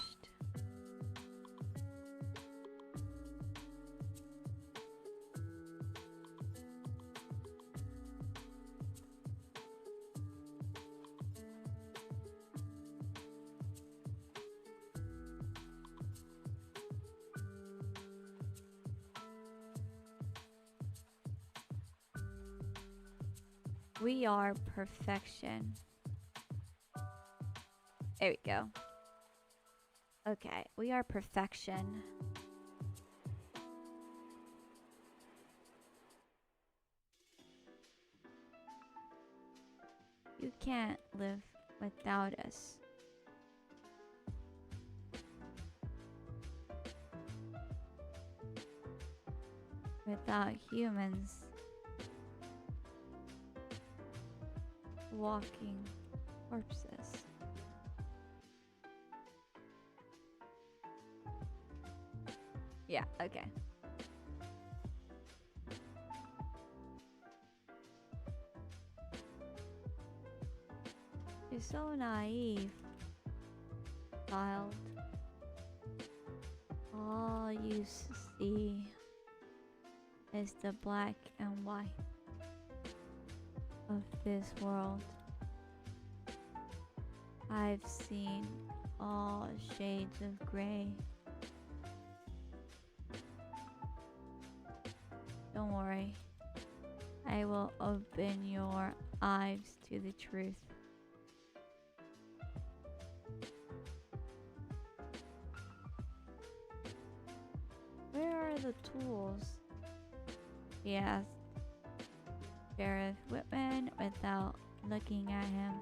We are perfection. There we go. Okay, we are perfection. You can't live without us. Without humans walking corpses. Yeah, okay. You're so naive, child. All you see is the black and white of this world. I've seen all shades of gray. Don't worry, I will open your eyes to the truth. Where are the tools? She asked Sheriff Whitman without looking at him.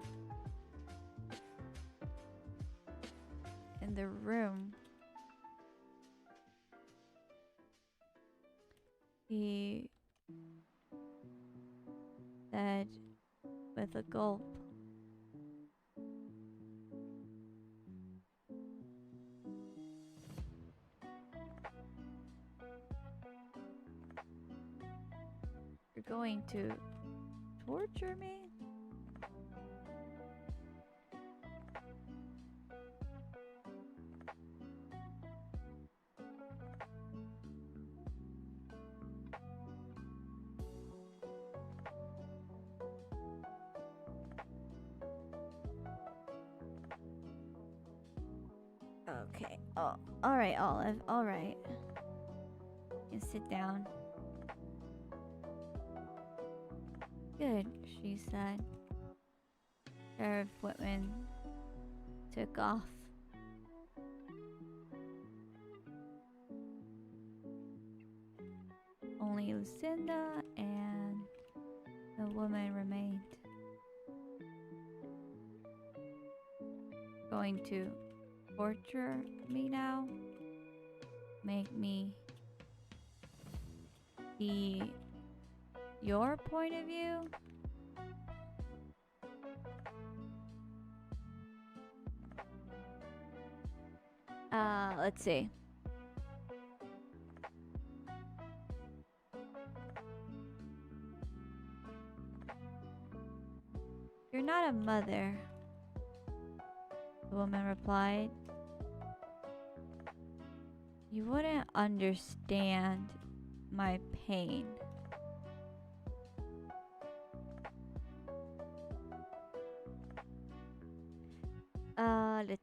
In the room, he said with a gulp. You're going to torture me? Okay. Oh, all right, Olive. All right. You sit down. Good, she said. Sheriff Whitman took off. Only Lucinda and the woman remained. Going to torture me now? Make me see your point of view? Let's see. You're not a mother. The woman replied. You wouldn't understand my pain.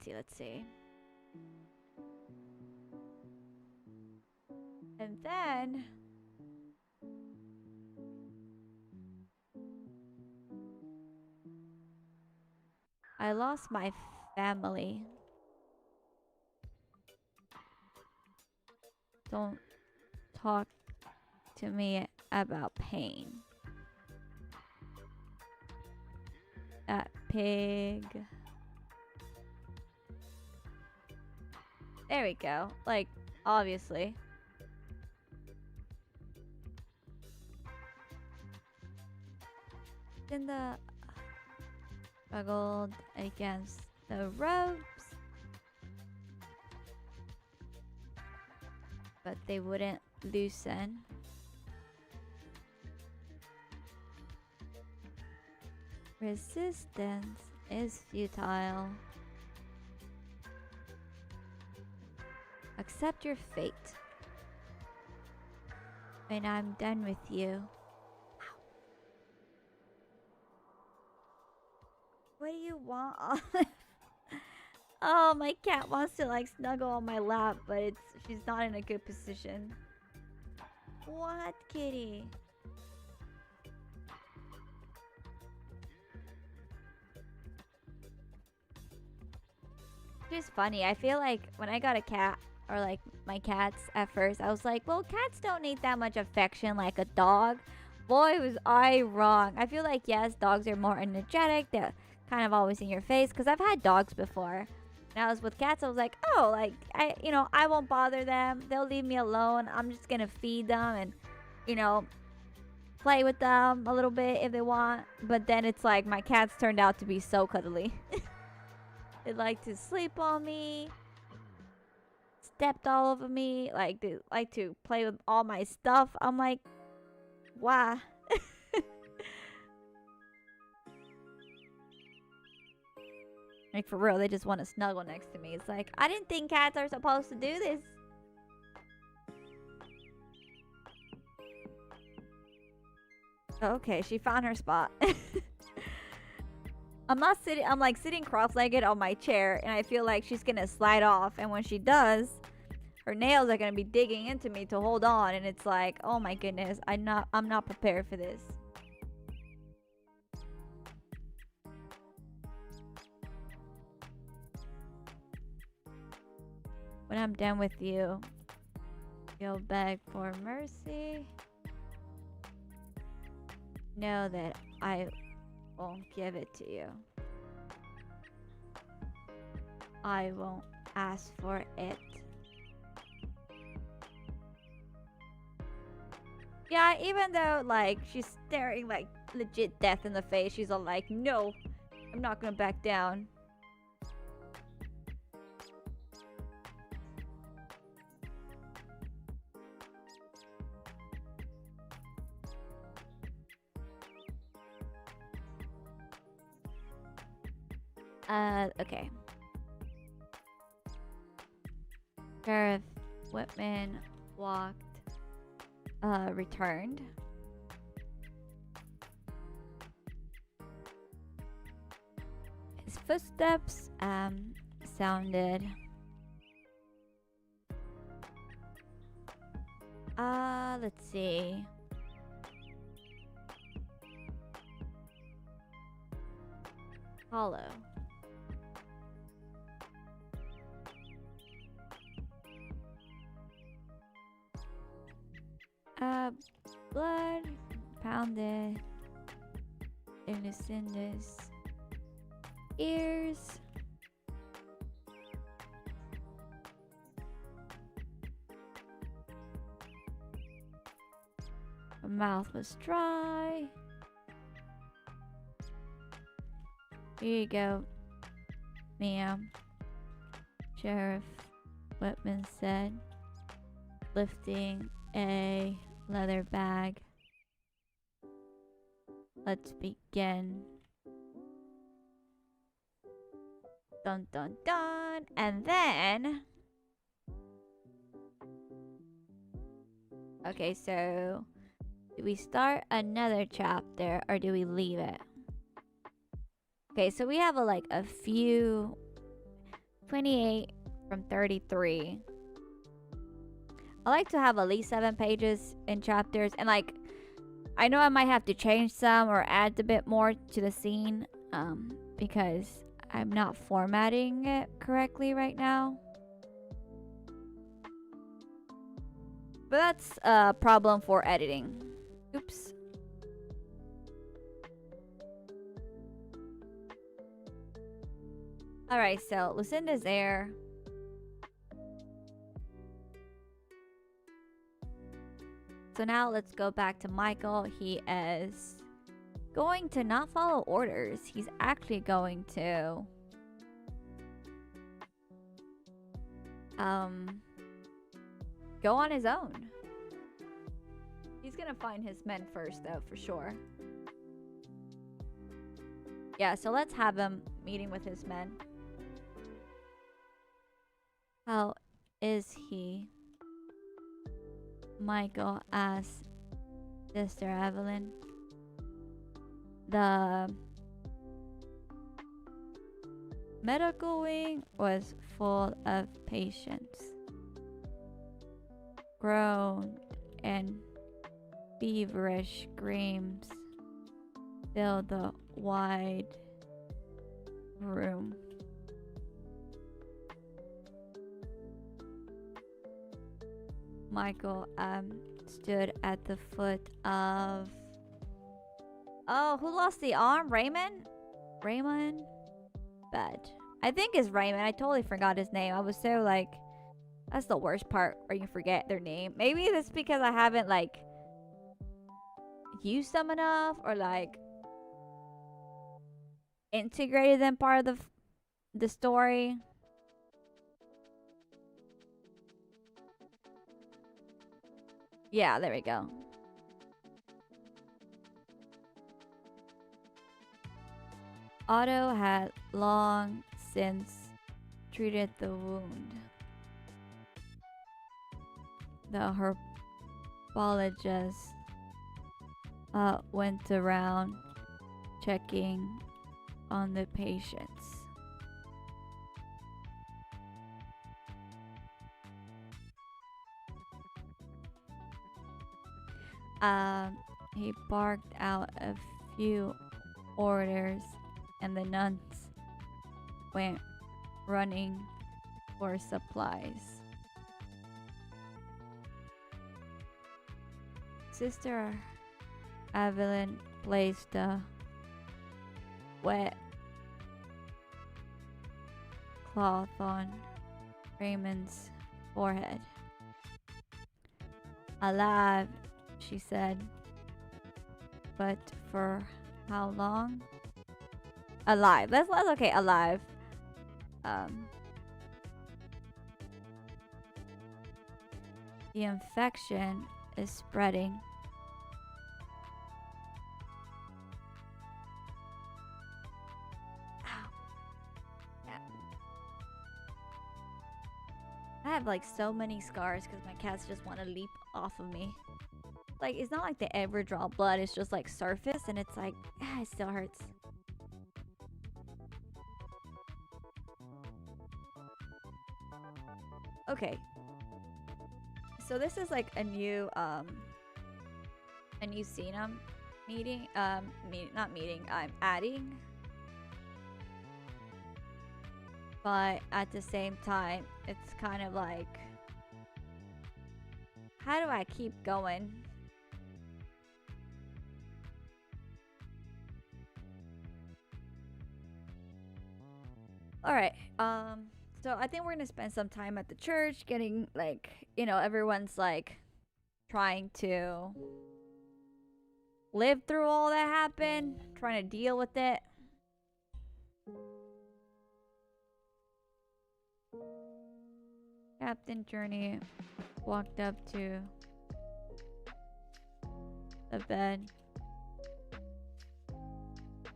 Let's see. And then I lost my family. Don't talk to me about pain. That pig. There we go. Like, obviously. Cinda struggled against the ropes, but they wouldn't loosen. Resistance is futile. Accept your fate. When I'm done with you. What do you want? Oh, my cat wants to like snuggle on my lap, but she's not in a good position. What, kitty? It's funny. I feel like when I got a cat, or like my cats at first, I was like, well, cats don't need that much affection like a dog. Boy, was I wrong. I feel like, yes, dogs are more energetic. They're kind of always in your face. Because I've had dogs before. When I was with cats, I was like, oh, like, I won't bother them. They'll leave me alone. I'm just going to feed them and, play with them a little bit if they want. But then it's like my cats turned out to be so cuddly. They like to sleep on me. Stepped all over me. Like, they like to play with all my stuff. I'm like, why? Like, for real, they just want to snuggle next to me. It's like, I didn't think cats are supposed to do this. Okay, she found her spot. I'm like sitting cross-legged on my chair, and I feel like she's gonna slide off, and when she does, her nails are gonna be digging into me to hold on, and it's like, oh my goodness, I'm not prepared for this. When I'm done with you, you'll beg for mercy. Know that I won't give it to you. I won't ask for it. Yeah, even though, like, she's staring, like, legit death in the face, she's all like, no, I'm not gonna back down. Okay. Sheriff Whitman returned. His footsteps, sounded... let's see. Hollow. Blood pounded in Lucinda's ears. Her mouth was dry. Here you go, ma'am, Sheriff Whitman said, lifting a leather bag. Let's begin. Dun dun dun. And then... Okay, so... Do we start another chapter or do we leave it? Okay, so we have a few... 28 from 33. I like to have at least 7 pages in chapters. And I know I might have to change some or add a bit more to the scene. Because I'm not formatting it correctly right now. But that's a problem for editing. Oops. Alright, so Lucinda's there. So now let's go back to Michael. He is going to not follow orders. He's actually going to go on his own. He's gonna find his men first though, for sure. Yeah, so let's have him meeting with his men. How is he? Michael asked Sister Evelyn. The medical wing was full of patients. Groans and feverish screams filled the wide room. Michael stood at the foot of... Oh, who lost the arm? Raymond? Raymond? Bed. I think it's Raymond. I totally forgot his name. I was so that's the worst part where you forget their name. Maybe that's because I haven't used them enough or integrated them part of the story. Yeah, there we go. Otto had long since treated the wound. The herbologist went around checking on the patients. He barked out a few orders and the nuns went running for supplies. Sister Evelyn placed a wet cloth on Raymond's forehead. Alive, she said. But for how long? Alive. Let's okay, alive. The infection is spreading. I have so many scars because my cats just want to leap off of me. It's not like they ever draw blood, it's just surface and it's it still hurts. Okay. So this is a new scene I'm adding. But at the same time, it's kind of how do I keep going? Alright, so I think we're gonna spend some time at the church getting everyone's trying to live through all that happened, trying to deal with it. Captain Journey walked up to the bed.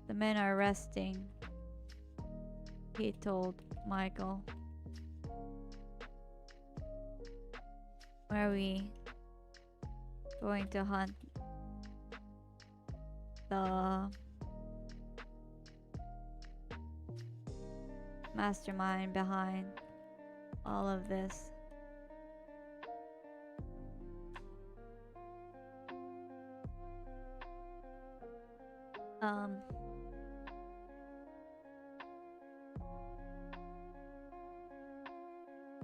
The men are resting. he told Michael. When are we going to hunt the mastermind behind all of this?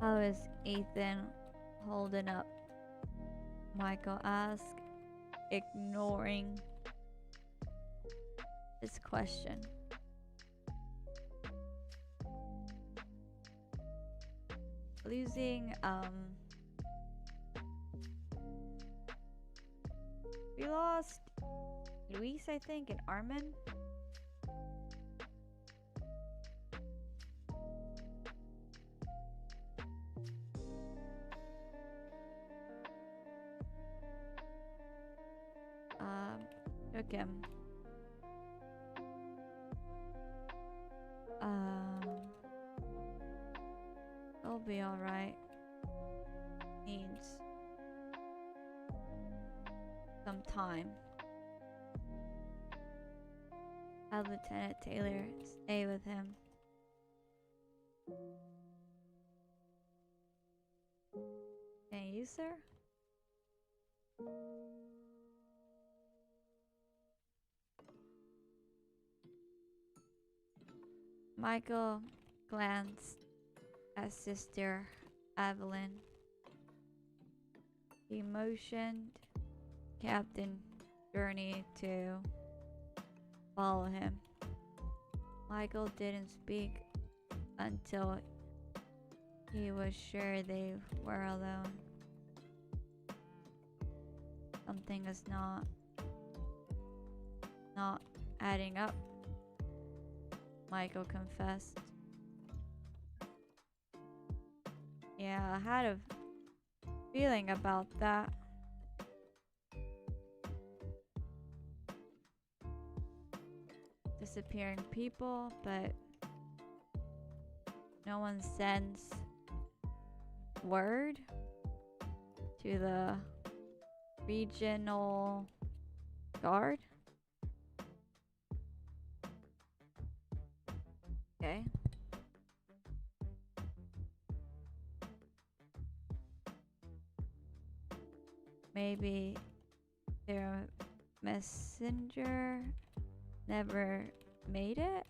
How is Ethan holding up? Michael asked, ignoring his question. Losing, we lost Luis, I think, and Armin. Took him. He'll be alright. Needs some time. Have Lieutenant Taylor stay with him. Can you, sir? Michael glanced at Sister Evelyn. He motioned Captain Journey to follow him. Michael didn't speak until he was sure they were alone. Something is not adding up, Michael confessed. Yeah, I had a feeling about that. Disappearing people, but no one sends word to the regional guard. Okay. Maybe their messenger never made it?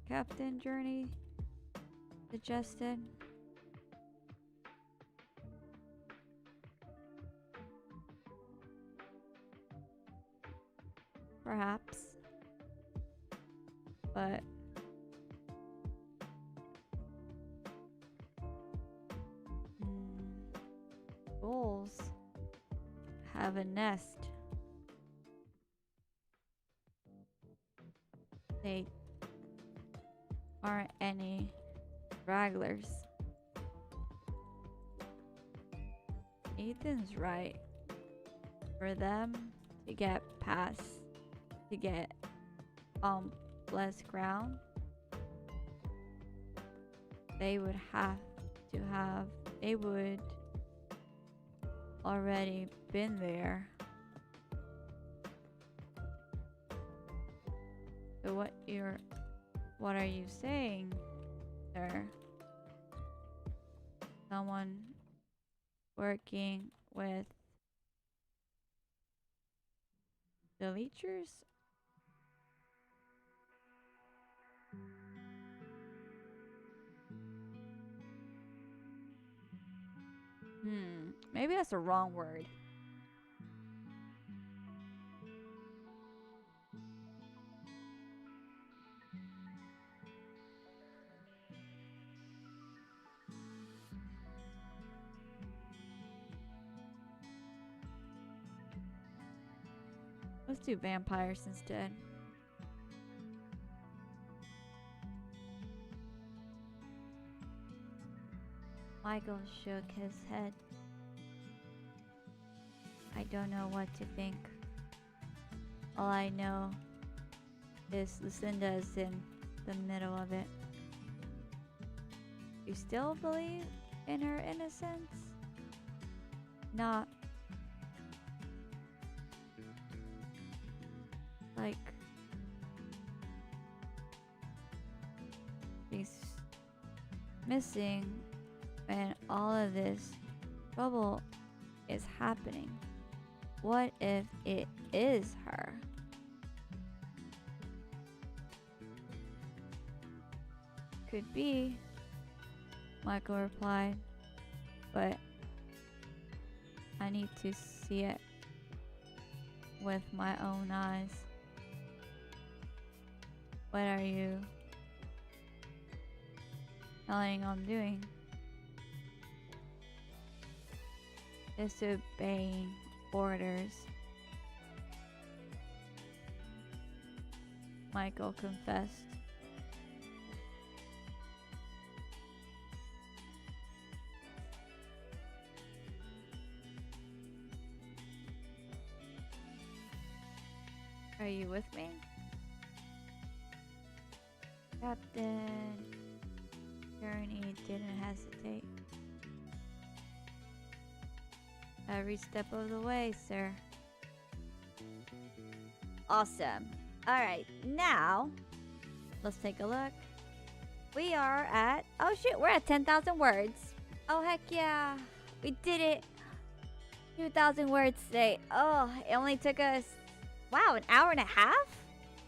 Captain Journey suggested. Perhaps. But wolves have a nest. They aren't any stragglers. Ethan's right. For them to get past, to get less ground, they would already been there. So what are you saying, sir? Someone working with the leechers? Maybe that's the wrong word. Let's do vampires instead. Michael shook his head. I don't know what to think. All I know is Lucinda is in the middle of it. You still believe in her innocence? Not like she's missing and all of this trouble is happening. What if it is her? Could be, Michael replied, but I need to see it with my own eyes. What are you planning on doing? Disobeying orders, Michael confessed. Are you with me? Captain Kearney didn't hesitate. Every step of the way, sir. Awesome. Alright, now let's take a look. We are at, oh shoot, we're at 10,000 words. Oh heck yeah, we did it. 2,000 words today. Oh, it only took us, wow, an hour and a half?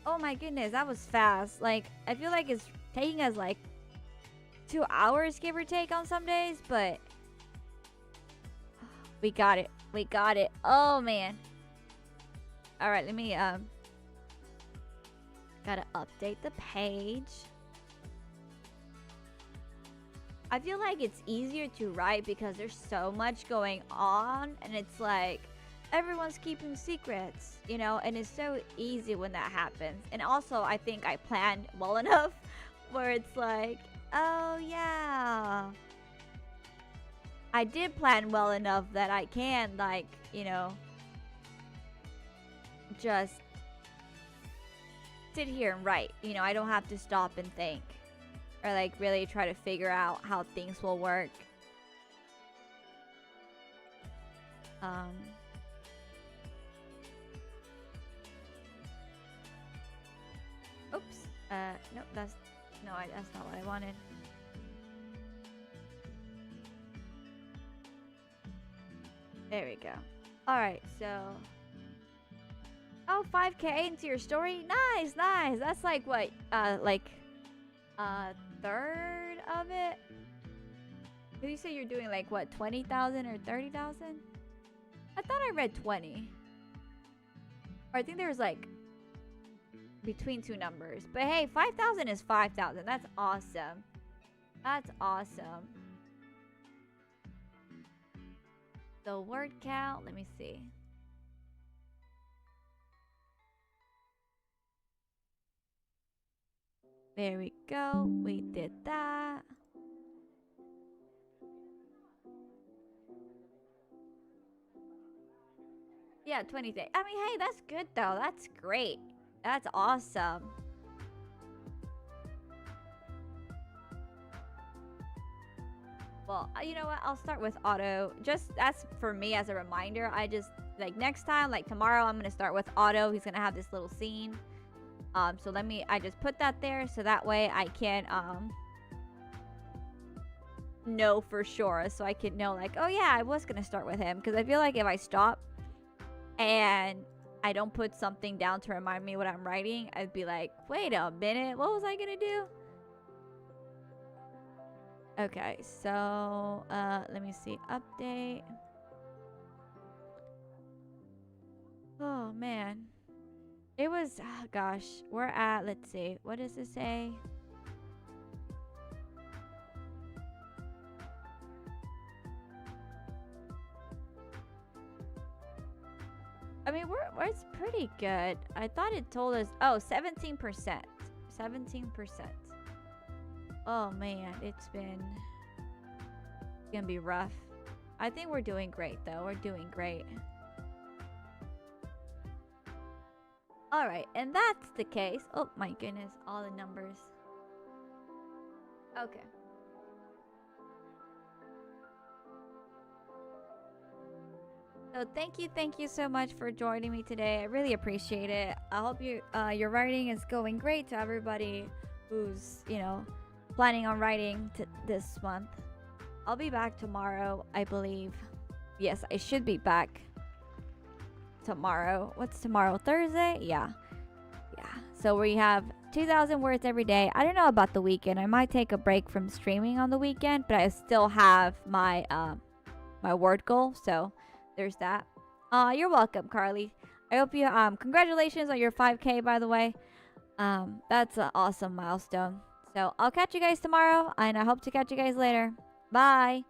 Oh my goodness, that was fast. Like, I feel like it's taking us like 2 hours, give or take, on some days, but we got it. We got it. Oh man. Alright, let me gotta update the page. I feel like it's easier to write because there's so much going on and it's like everyone's keeping secrets, you know, and it's so easy when that happens. And also I think I planned well enough where it's like, oh yeah, I did plan well enough that I can, like, you know, just sit here and write. You know, I don't have to stop and think or like really try to figure out how things will work. Oops. Nope, that's not what I wanted. There we go. Alright, so... Oh, 5K into your story? Nice, nice! That's like what? Third of it? Did you say you're doing like what, 20,000 or 30,000? I thought I read 20. Or I think there was like between two numbers. But hey, 5,000 is 5,000. That's awesome. That's awesome. The word count, let me see. There we go. We did that. Yeah, 20 days. I mean, hey, that's good though. That's great. That's awesome. Well, you know what? I'll start with auto. Just that's for me as a reminder. I just like next time, like tomorrow, I'm gonna start with auto. He's gonna have this little scene. So I just put that there so that way I can know for sure, so I can know like, oh yeah, I was gonna start with him, because I feel like if I stop and I don't put something down to remind me what I'm writing, I'd be like, wait a minute, what was I gonna do? Okay, so let me see, update. Oh man, it was, oh, gosh, we're at, let's see, what does it say? I mean, it's pretty good. I thought it told us, oh, 17%. 17%. Oh man, it's gonna be rough. I think we're doing great though. We're doing great. All right, and that's the case. Oh my goodness, all the numbers. Okay. So thank you so much for joining me today. I really appreciate it. I hope your writing is going great to everybody who's planning on writing this month. I'll be back tomorrow, I believe. Yes, I should be back tomorrow. What's tomorrow? Thursday? Yeah. So we have 2,000 words every day. I don't know about the weekend. I might take a break from streaming on the weekend, but I still have my my word goal. So there's that. You're welcome, Carly. I hope you congratulations on your 5K, by the way. That's an awesome milestone. So I'll catch you guys tomorrow, and I hope to catch you guys later. Bye.